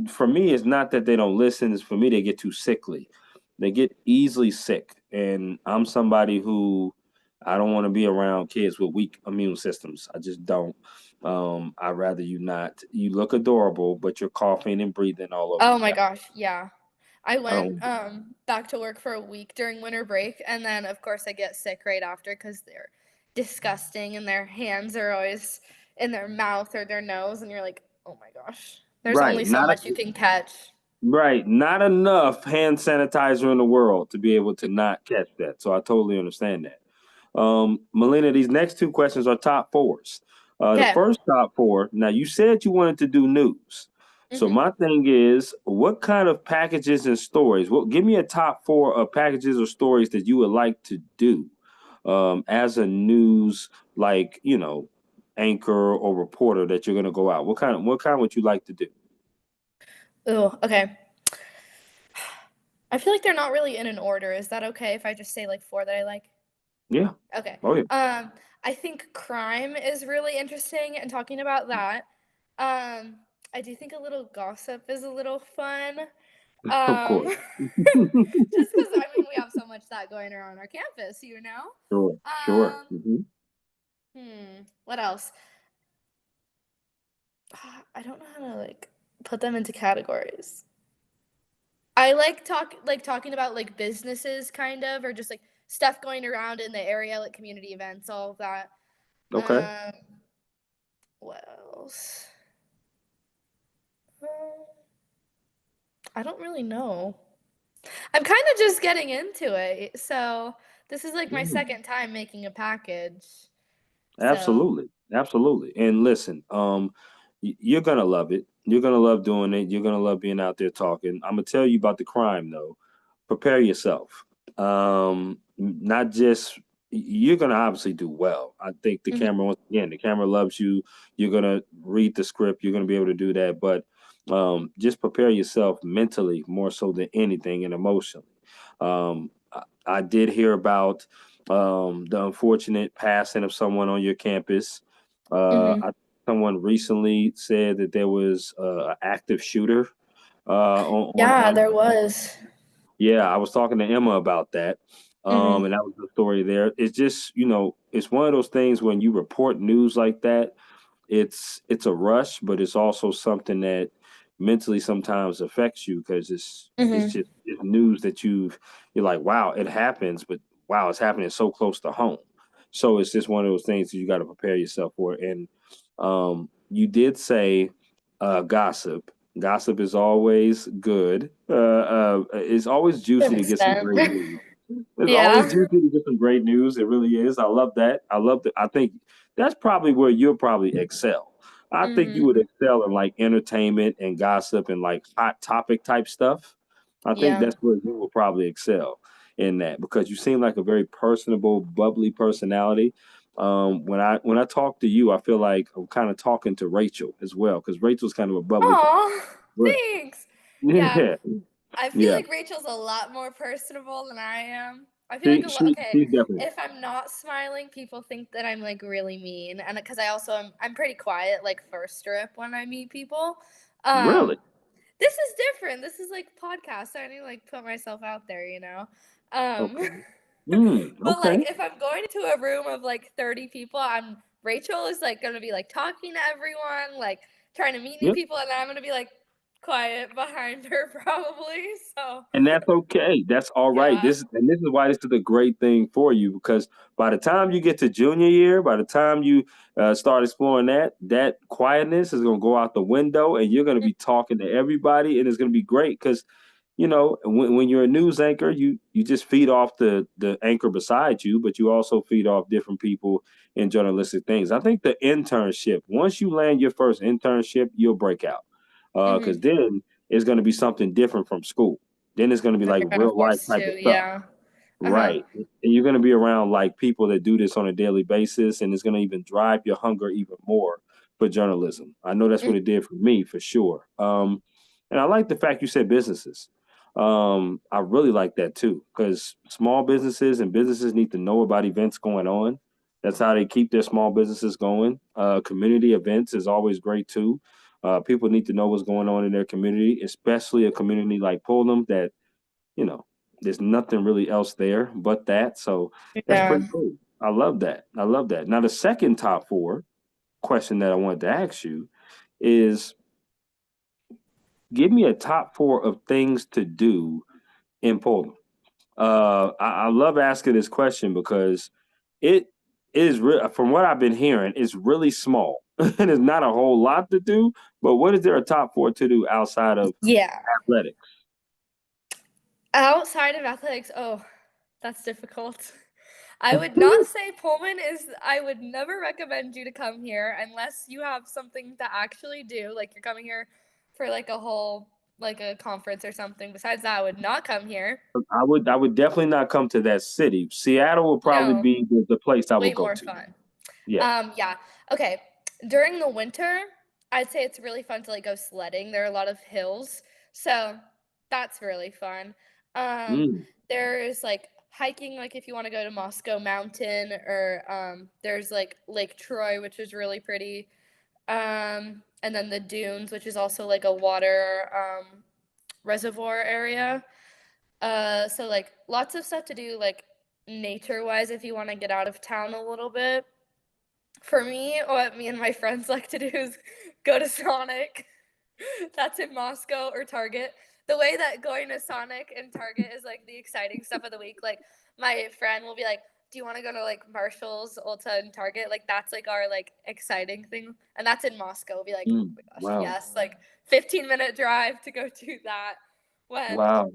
for me, it's not that they don't listen, it's for me they get too sickly. They get easily sick. And I'm somebody who I don't want to be around kids with weak immune systems. I just don't. I'd rather you not. You look adorable, but you're coughing and breathing all over Oh the my couch. gosh, yeah. I I went don't. back to work for a week during winter break and then of course I get sick right after cuz they're disgusting and their hands are always in their mouth or their nose and you're like, "Oh my gosh. There's Right, only so not a, much you can catch." right, not enough hand sanitizer in the world to be able to not catch that. So I totally understand that. Melina, these next two questions are top fours. The Okay. first top four. Now you said you wanted to do news. So Mhm. my thing is, what kind of packages and stories? Well, give me a top four of packages or stories that you would like to do as a news, like anchor or reporter that you're going to go out. What kind would you like to do? Ooh, okay. I feel like they're not really in an order. Is that okay if I just say like four that I like? Yeah. Okay. Oh yeah. I think crime is really interesting and talking about that. Um, I do think a little gossip is a little fun. Of Um, course. just because I mean we have so much that going around our campus, you know. Sure. Sure. Um, what else? I don't know how to like put them into categories. I like talking about like businesses kind of or just like stuff going around in the area, like community events, all of that. Okay. Um, what else? Um, I don't really know. I'm kind of just getting into it. So this is like my Yeah. second time making a package. So, Absolutely. Absolutely. And listen, you're gonna love it. You're gonna love doing it. You're gonna love being out there talking. I'm gonna tell you about the crime though. Prepare yourself. Not just you're gonna obviously do well. I think the mhm, camera once again, the camera loves you. You're gonna read the script. You're gonna be able to do that. But just prepare yourself mentally more so than anything and emotionally. I did hear about the unfortunate passing of someone on your campus. mhm. Someone recently said that there was an active shooter Yeah, on there was. yeah, I was talking to Emma about that. Mhm, And that was the story there. It's just, it's one of those things when you report news like that, it's a rush, but it's also something that mentally sometimes affects you because it's mhm. just it's news that you're like, wow, it happens, but wow, it's happening so close to home. So it's just one of those things that you got to prepare yourself for. And you did say gossip. Gossip is always good. It's always To juicy an to get some extent. great news. It's always Yeah. juicy to get some great news. It really is. I love that. I love that. I think that's probably where you'll probably excel. I think you would Mhm. excel in like entertainment and gossip and like hot topic type stuff. I think Yeah. that's where you will probably excel. in that because you seem like a very personable, bubbly personality. When I talk to you, I feel like I'm kind of talking to Rachel as well because Rachel's kind of a bubbly. Oh, Right. thanks. Yeah, Yeah, I feel yeah. like Rachel's a lot more personable than I am. I feel like She a lot. she Okay, she's definitely if I'm not smiling, people think that I'm like really mean, and because I also I'm pretty quiet, like first trip when I meet people. really Um, this is different. This is like podcast. So I need to like put myself out there, you know. Um, okay. but like Okay. if I'm going into a room of like 30 people, I'm Rachel is like gonna be like talking to everyone, like trying to meet new Yep. people, and then I'm gonna be like quiet behind her probably. So And that's okay. That's all right. yeah. This is why this is a great thing for you because by the time you get to junior year, by the time you start exploring that quietness is going to go out the window, and you're going to be talking to everybody, and it's going to be great because when you're a news anchor, you just feed off the anchor beside you, but you also feed off different people in journalistic things. I think the internship, once you land your first internship, you'll break out because Hmm. then it's going to be something different from school. Then it's going to be Then like you're kind of real life forced type of to, stuff. yeah. Uh-huh. Right. And you're going to be around like people that do this on a daily basis, and it's going to even drive your hunger even more for journalism. I know that's Mhm. what it did for me for sure. And I like the fact you said businesses. I really like that too, because small businesses and businesses need to know about events going on. That's how they keep their small businesses going. Community events is always great too. People need to know what's going on in their community, especially a community like Pullman that you know, there's nothing really else there but that. So that's Yeah. pretty cool. I love that. I love that. Now, the second top four question that I wanted to ask you is give me a top four of things to do in Poland. I love asking this question because it is from what I've been hearing, it's really small and there's not a whole lot to do. But what is there a top four to do outside of Yeah. athletics? Outside of athletics, oh, that's difficult. I would not say Pullman is I would never recommend you to come here unless you have something to actually do, like you're coming here for like a whole like a conference or something. Besides that, I would not come here. I would definitely not come to that city. Seattle will probably No, be the place I would way go more to. fun. Yeah. Yeah. Okay. During the winter, I'd say it's really fun to like go sledding. There are a lot of hills, so that's really fun. Um, Mm, there's like hiking, like if you want to go to Moscow Mountain, or there's like Lake Troy, which is really pretty. And then the dunes, which is also like a water reservoir area. So like lots of stuff to do, like nature wise, if you want to get out of town a little bit. For me, what me and my friends like to do is go to Sonic. That's in Moscow, or Target. The way that going to Sonic and Target is like the exciting stuff of the week. Like my friend will be like, "Do you want to go to like Marshalls, Ulta, and Target?" Like that's like our like exciting thing, and that's in Moscow. We'll be like, "Oh my gosh, wow. yes!" Like 15-minute drive to go do that. When Wow.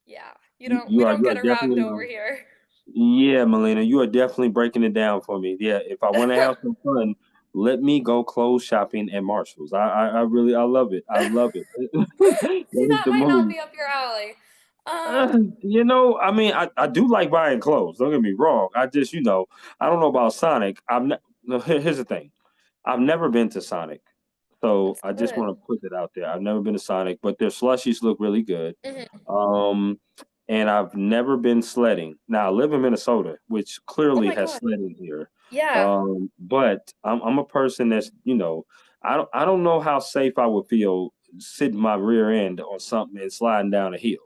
yeah, You, we you are don't you are get around definitely over here. yeah, Malena, you are definitely breaking it down for me. Yeah, if I want to have some fun, let me go clothes shopping at Marshalls. I really I love it. I love it. See, That is that the might not move. be up your alley. Uh, Um, I mean, I do like buying clothes. Don't get me wrong. I just, I don't know about Sonic. No, here's the thing. I've never been to Sonic, so that's I just want good. to put it out there. I've never been to Sonic, but their slushies look really good. Mhm. Um, and I've never been sledding. Now I live in Minnesota, which Oh clearly my has god. sledding here. Yeah. But I'm a person that's, I don't know how safe I would feel sitting my rear end on something and sliding down a hill.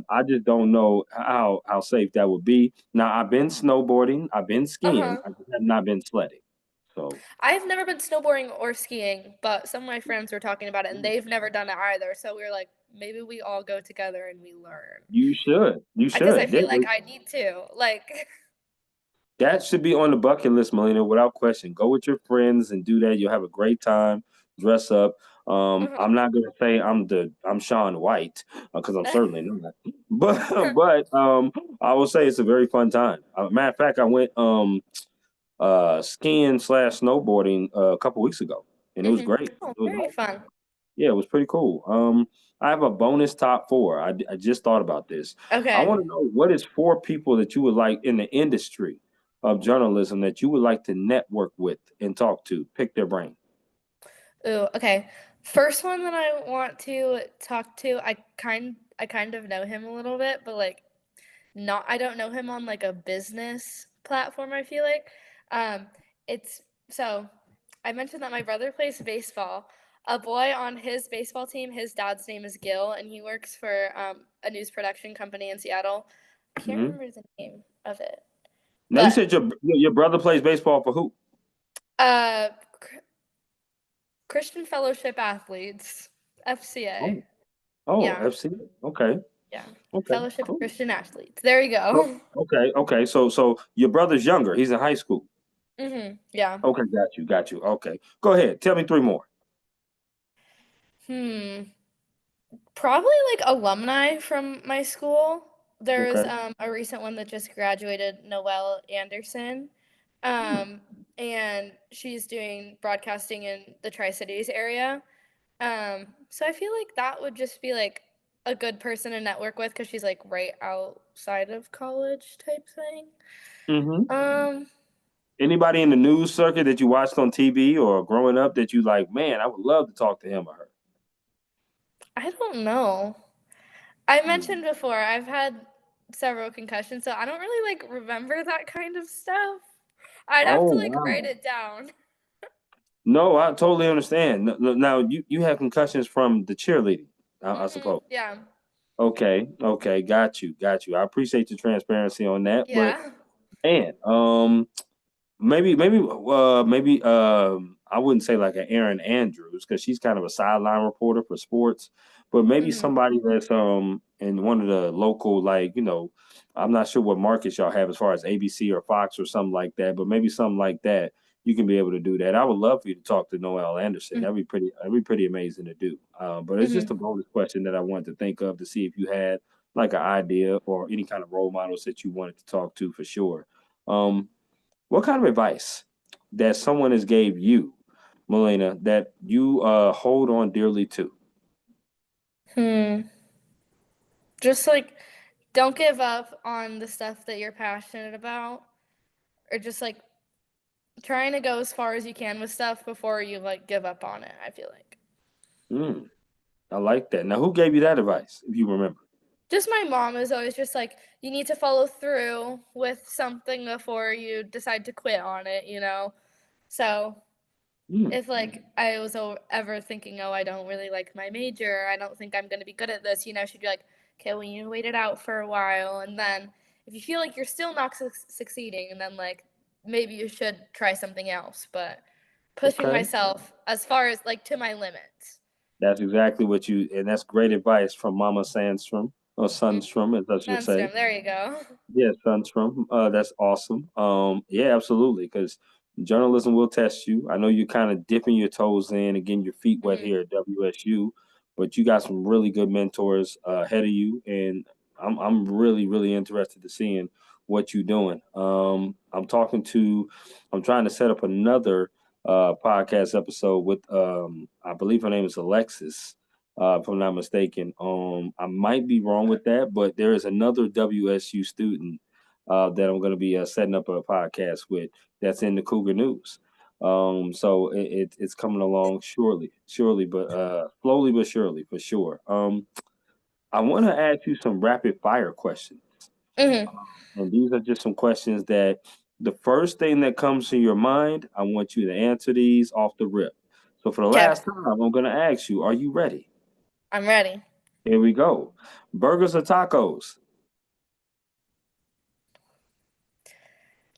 I just don't know how safe that would be. Now I've been snowboarding, I've been skiing, Uh-huh. I just have not been sledding. So I've never been snowboarding or skiing, but some of my friends were talking about it and they've never done it either. So we were like, maybe we all go together and we learn. you should, you Because I should. feel like I need to. Like, That should be on the bucket list, Melina, without question. Go with your friends and do that. You'll have a great time. Dress up. uh-huh. I'm not gonna say I'm Sean White because I'm certainly not. But I will say it's a very fun time. Matter of fact, I went skiing slash snowboarding a couple weeks ago, and it was Hmm. great. Oh, It was very awesome. fun. Yeah, it was pretty cool. I have a bonus top four. I just thought about this. I Okay. want to know what is four people that you would like in the industry of journalism that you would like to network with and talk to. Pick their brain. Ooh, okay. First one that I want to talk to, I kind of know him a little bit, but like not I don't know him on like a business platform, I feel like. Um it's so I mentioned that my brother plays baseball. A boy on his baseball team, his dad's name is Gil, and he works for a news production company in Seattle. I can't Hmm. remember the name of it, Now you but said your brother plays baseball for who? uh, Christian Fellowship Athletes, FCA. Oh, oh, Yeah, FC. Okay, yeah. okay, Fellowship of cool. Christian Athletes. There you Oh, go. okay, okay. So your brother's younger. He's in high school. Yeah. Okay, got you. Okay, go ahead. Tell me three more. Hmm. Probably like alumni from my school. There's Okay. a recent one that just graduated, Noelle Anderson. Hmm. Um, and she's doing broadcasting in the Tri-Cities area. So I feel like that would just be like a good person to network with because she's like right outside of college type thing. Mm-hmm. Um, Anybody in the news circuit that you watched on TV or growing up that you like, man, I would love to talk to him or her. I don't know. I Hmm. mentioned before I've had several concussions, so I don't really like remember that kind of stuff. I'd have Oh to like write wow. it down. No, I totally understand. Now you have concussions from the cheerleading, I suppose. Yeah. Okay, got you. I appreciate your transparency on that, but Yeah. man, maybe I wouldn't say like an Erin Andrews because she's kind of a sideline reporter for sports, but maybe Mhm. somebody that's in one of the local like I'm not sure what markets y'all have as far as ABC or Fox or something like that, but maybe something like that you can be able to do that. I would love for you to talk to Noelle Anderson. Mhm. That'd be pretty amazing to do. But it's just a Mhm. bonus question that I wanted to think of to see if you had like an idea or any kind of role models that you wanted to talk to for sure. Um, what kind of advice that someone has gave you, Malena, that you hold on dearly to? Hmm. Just like don't give up on the stuff that you're passionate about, or just like trying to go as far as you can with stuff before you like give up on it, I feel like. Mm, I like that. Now, who gave you that advice, if you remember? Just my mom is always just like, you need to follow through with something before you decide to quit on it, you know? So Mm, if like I was ever thinking, oh, I don't really like my major, I don't think I'm going to be good at this, you know, she'd be like, okay, well, you wait it out for a while. And then if you feel like you're still not succeeding, and then like maybe you should try something else, but pushing okay. myself as far as like to my limits. That's exactly what and that's great advice from Mama Sandstrom, or Sunstrom, as I should say. Sandstrom, there you go. Yeah, Sunstrom. That's awesome. Yeah, absolutely. Because journalism will test you. I know you're kind of dipping your toes in and getting your feet wet Mhm. here at WSU, but you got some really good mentors ahead of you, and I'm really really interested to seeing what you're doing. I'm trying to set up another podcast episode with I believe her name is Alexis if I'm not mistaken. I might be wrong with that, but there is another WSU student that I'm going to be setting up a podcast with that's in the Cougar News. So it's coming along surely, but slowly but surely for sure. I want to ask you some rapid fire questions, Mhm. and these are just some questions that the first thing that comes to your mind, I want you to answer these off the rip. So for the Okay, last time, I'm going to ask you, are you ready? I'm ready. Here we go. Burgers or tacos?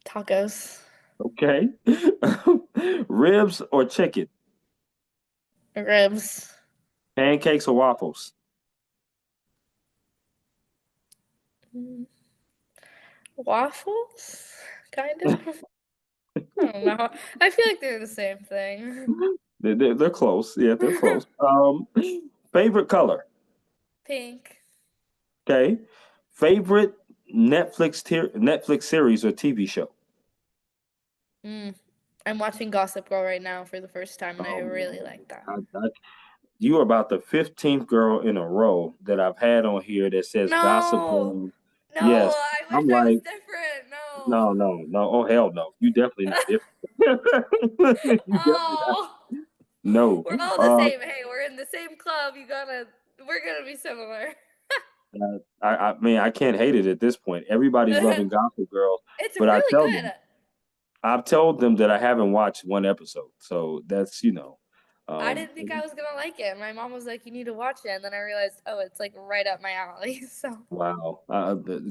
Tacos, Okay. Ribs or chicken? ribs, Pancakes or waffles? mm, waffles, kind of. I don't know. I feel like they're the same thing. They're close. Yeah, they're close. Favorite color? Pink. Okay. Favorite Netflix series or TV show? Mm. I'm watching Gossip Girl right now for the first time, and I Oh really man, like that. I You are about the 15th girl in a row that I've had on here that says Gossip No. Girl. No, Yes, I wish I'm I was like, different. No. no, no, no. Oh hell no! You definitely not different. You definitely not. Oh. No. We're all the Uh, same. Hey, we're in the same club. We're gonna be similar. I mean, I can't hate it at this point. Everybody's loving Gossip Girl, It's but really good. I've told them that I haven't watched one episode, so that's I um, didn't think I was gonna like it. My mom was like, "You need to watch it," and then I realized, oh, it's like right up my alley. So. wow.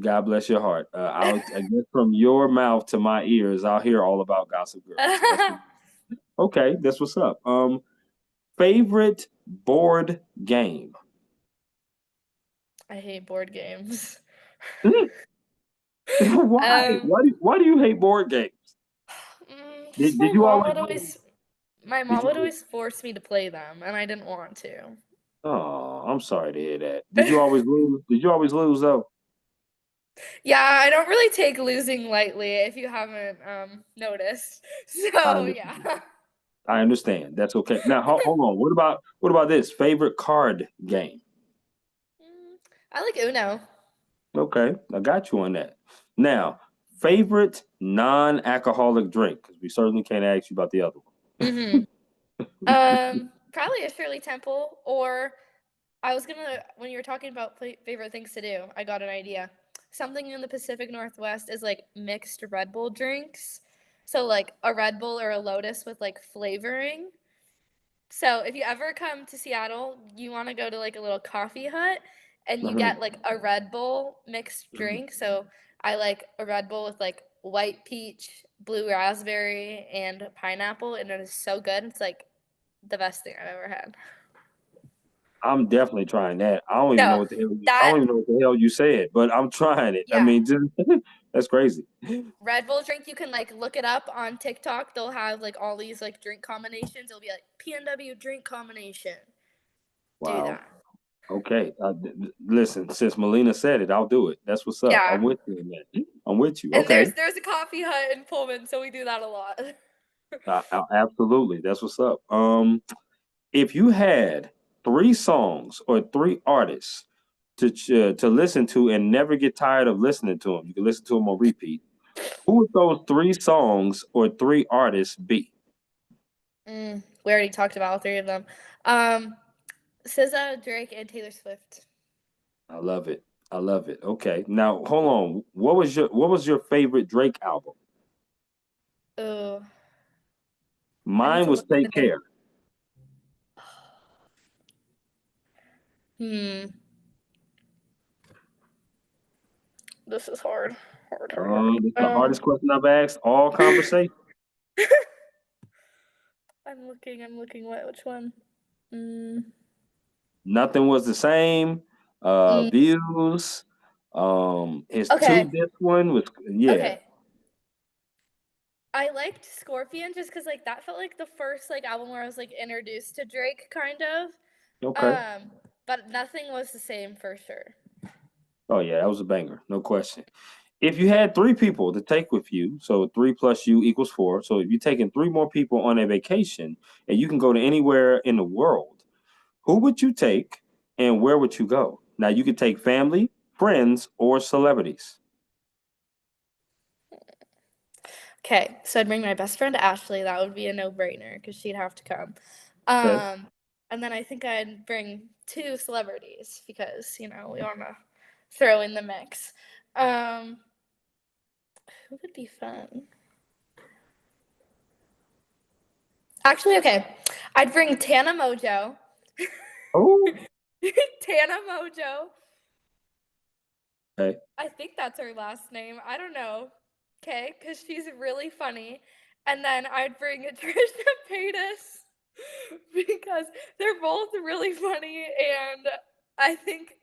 God bless your heart. I guess from your mouth to my ears, I'll hear all about Gossip Girl. So that's good. Okay. That's what's up. Favorite board game. I hate board games. Why? Um, Why do you hate board games? Just Did you always lose? my Did mom you would always? always force me to play them, and I didn't want to. Oh, I'm sorry to hear that. Did you always lose? Did you always lose though? Yeah, I don't really take losing lightly, if you haven't noticed. I So yeah. understand. I understand. That's okay. Now, hold on. What about this favorite card game? I like Uno. Okay, I got you on that. Now, favorite non-alcoholic drink because we certainly can't ask you about the other one. Mm-hmm. Probably a Shirley Temple, or I was gonna when you were talking about favorite things to do, I got an idea. Something in the Pacific Northwest is like mixed Red Bull drinks. So like a Red Bull or a Lotus with like flavoring. So if you ever come to Seattle, you want to go to like a little coffee hut and you Mhm. get like a Red Bull mixed Mhm. drink. So I like a Red Bull with like white peach, blue raspberry, and pineapple, and it is so good. It's like the best thing I've ever had. I'm definitely trying that. No, I don't that even know what the hell you said, but I'm trying it. I yeah, mean, just that's crazy. Red Bull drink. You can like look it up on TikTok. They'll have like all these like drink combinations. It'll be like PNW drink combination. Do Wow. that. Okay. Listen, since Malena said it, I'll do it. That's what's up. I'm Yeah, with you on that. I'm with you. and Okay. there's a coffee hut in Pullman, so we do that a lot. Absolutely. That's what's up. If you had three songs or three artists to listen to and never get tired of listening to them, you can listen to them on repeat. Who would those three songs or three artists be? We already talked about all three of them. Um, SZA, Drake, and Taylor Swift. I love it. I love it. Okay. Now hold on. What was your favorite Drake album? Oh, I need Mine to was look at the Take name. Care. Hmm, this is hard. Hard, hard, hard. It's the hardest question I've asked all conversation. I'm looking. I'm looking. Which one? Mm, Nothing was the same. mm, Views. His two okay. disc one was yeah. Okay. I liked Scorpion just because like that felt like the first like album where I was like introduced to Drake, kind of. Okay. Um, but nothing was the same for sure. Oh yeah, that was a banger, no question. If you had three people to take with you, so three plus you equals four. So if you're taking three more people on a vacation and you can go to anywhere in the world, who would you take and where would you go? Now you could take family, friends, or celebrities. Okay, so I'd bring my best friend Ashley. That would be a no-brainer because she'd have to come. Okay. Um, and then I think I'd bring two celebrities because we want to throw in the mix. Um, who would be fun? Actually, okay, I'd bring Tana Mojo. Oh, Tana Mojo. okay. I think that's her last name. I don't know. Okay, because she's really funny. And then I'd bring Trisha Paytas because they're both really funny, and I think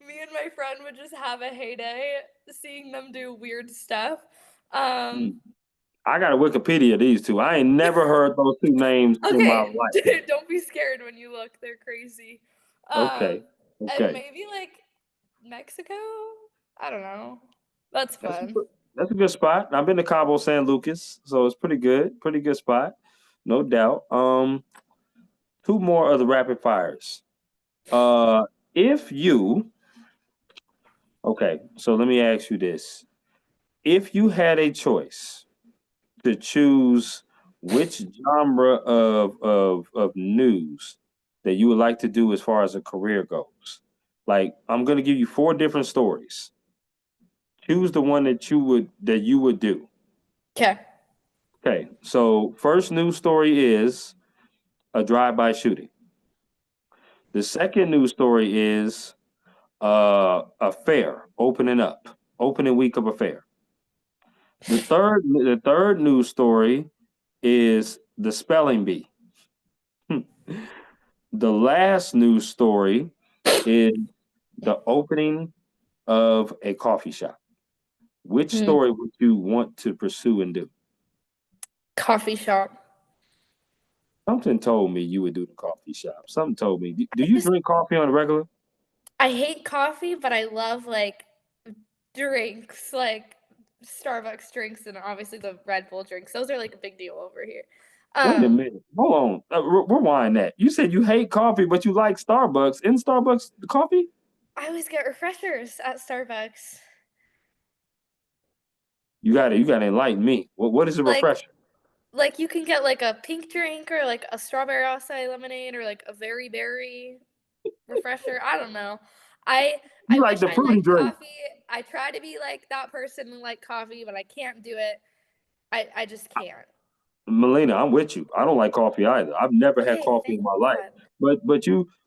me and my friend would just have a heyday seeing them do weird stuff. Hmm. Um, I got a Wikipedia these two. I ain't never heard those two names in my okay, life. don't be scared when you look; they're crazy. Okay. And Okay. maybe like Mexico. I don't know. That's That's a fun. good, that's a good spot. I've been to Cabo San Lucas, so it's pretty good. Pretty good spot, no doubt. two more of the rapid fires. Uh, if you okay, so let me ask you this: if you had a choice to choose which genre of news that you would like to do as far as a career goes, like I'm going to give you four different stories. Choose the one that you would do. Okay. Okay, so first news story is a drive-by shooting. The second news story is a fair opening up, opening week of a fair. The third news story is the spelling bee. The last news story is the opening of a coffee shop. Which Hmm. story would you want to pursue and do? Coffee shop. Something told me you would do the coffee shop. Something told me. Do I you just drink coffee on a regular? I hate coffee, but I love like drinks, like Starbucks drinks, and obviously the Red Bull drinks. Those are like a big deal over here. Wait a Um, minute. Hold on. Rewind that. You said you hate coffee, but you like Starbucks. In Starbucks, the coffee? I always get refreshers at Starbucks. You gotta enlighten me. What is a Like refresher? like you can get like a pink drink or like a strawberry acai lemonade or like a very berry refresher. I don't know. I You I like wish the I fruity liked drink. coffee. I try to be like that person who like coffee, but I can't do it. I just can't. Malena, I'm with you. I don't like coffee either. I've never had Okay, coffee in thank my life. God.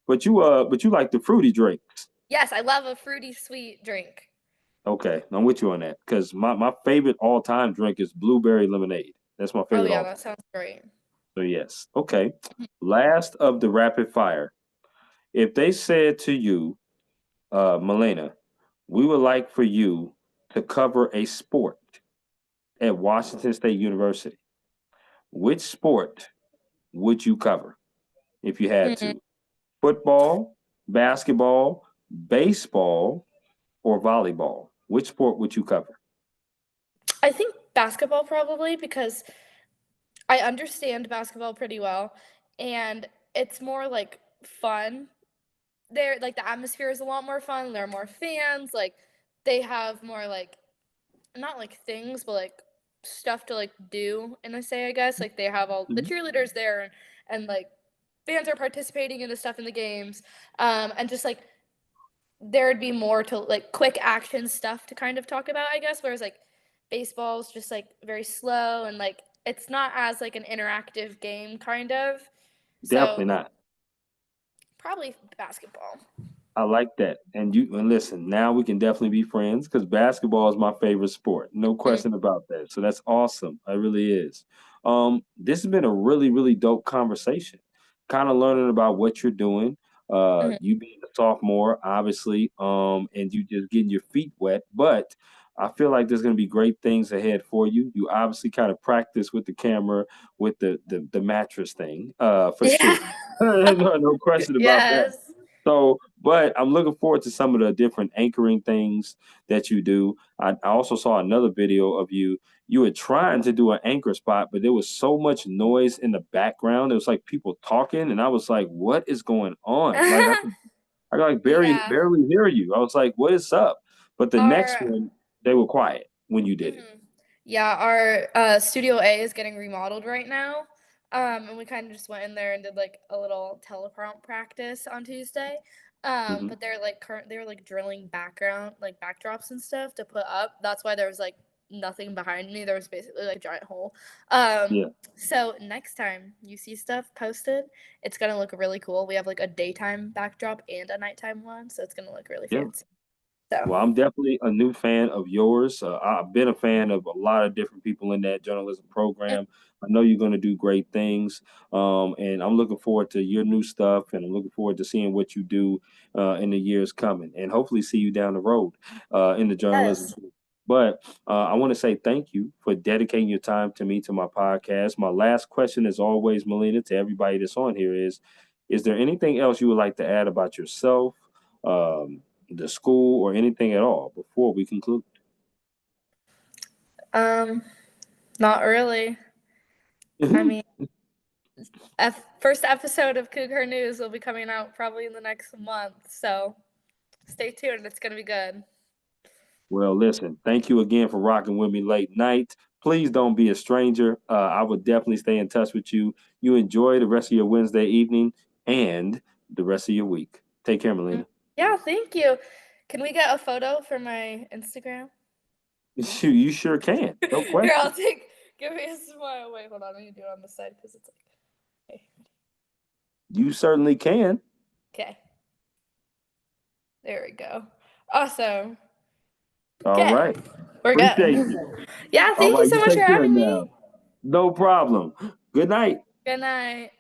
But you like the fruity drinks. Yes, I love a fruity sweet drink. Okay, I'm with you on that because my favorite all time drink is blueberry lemonade. That's my Oh favorite yeah, all that time. sounds great. So yes. Okay. Last of the rapid fire. If they said to you, Malena, we would like for you to cover a sport at Washington State University. Which sport would you cover if you had Mm, to? Football, basketball, baseball, or volleyball? Which sport would you cover? I think basketball probably because I understand basketball pretty well and it's more like fun. There like the atmosphere is a lot more fun. There are more fans, like they have more like not like things, but like stuff to like do in a say, I guess. Like they have all the Mhm. cheerleaders there and like fans are participating in the stuff in the games. And just like there'd be more to like quick action stuff to kind of talk about, I guess. Whereas like baseball's just like very slow and like it's not as like an interactive game kind of. Definitely So not. probably basketball. I like that. And listen, now we can definitely be friends because basketball is my favorite sport. No Mm, question about that. So that's awesome. It really is. This has been a really, really dope conversation. Kind of learning about what you're doing. mhm. You being a sophomore, obviously, and you just getting your feet wet. But I feel like there's gonna be great things ahead for you. You obviously kind of practice with the camera, with the mattress thing, for Yeah. sure. No question about that. Yes. So, but I'm looking forward to some of the different anchoring things that you do. I also saw another video of you. You were trying to do an anchor spot, but there was so much noise in the background. It was like people talking, and I was like, "What is going on?" Like I could like Yeah. barely hear you. I was like, "What is up?" But the next Our one, they were quiet when you did it. mhm. Yeah, our Studio A is getting remodeled right now. And we kind of just went in there and did like a little teleprompt practice on Tuesday. Hmm. But they were like drilling background like backdrops and stuff to put up. That's why there was like nothing behind me. There was basically like a giant hole. Um, Yeah, so next time you see stuff posted, it's gonna look really cool. We have like a daytime backdrop and a nighttime one, so it's gonna look really yeah. fancy. So Well, I'm definitely a new fan of yours. I've been a fan of a lot of different people in that journalism program. I know you're going to do great things, and I'm looking forward to your new stuff, and I'm looking forward to seeing what you do in the years coming, and hopefully see you down the road in the journalism. yes. But I want to say thank you for dedicating your time to me, to my podcast. My last question, as always, Melina, to everybody that's on here is there anything else you would like to add about yourself? The school, or anything at all before we conclude? Um, Not really. I mean, first episode of Cougar News will be coming out probably in the next month. So stay tuned. It's going to be good. Well, listen, thank you again for rocking with me late night. Please don't be a stranger. I would definitely stay in touch with you. You enjoy the rest of your Wednesday evening and the rest of your week. Take care, Malena. Yeah, thank you. Can we get a photo for my Instagram? You sure can. No question. Here, give me a smile. Wait, hold on. I need to do it on the side because it's like, okay. You certainly can. Okay. There we go. Awesome. All right. We're Appreciate good. you. Yeah, All thank right, you so you much take for care having now. me. No problem. Good night. Good night.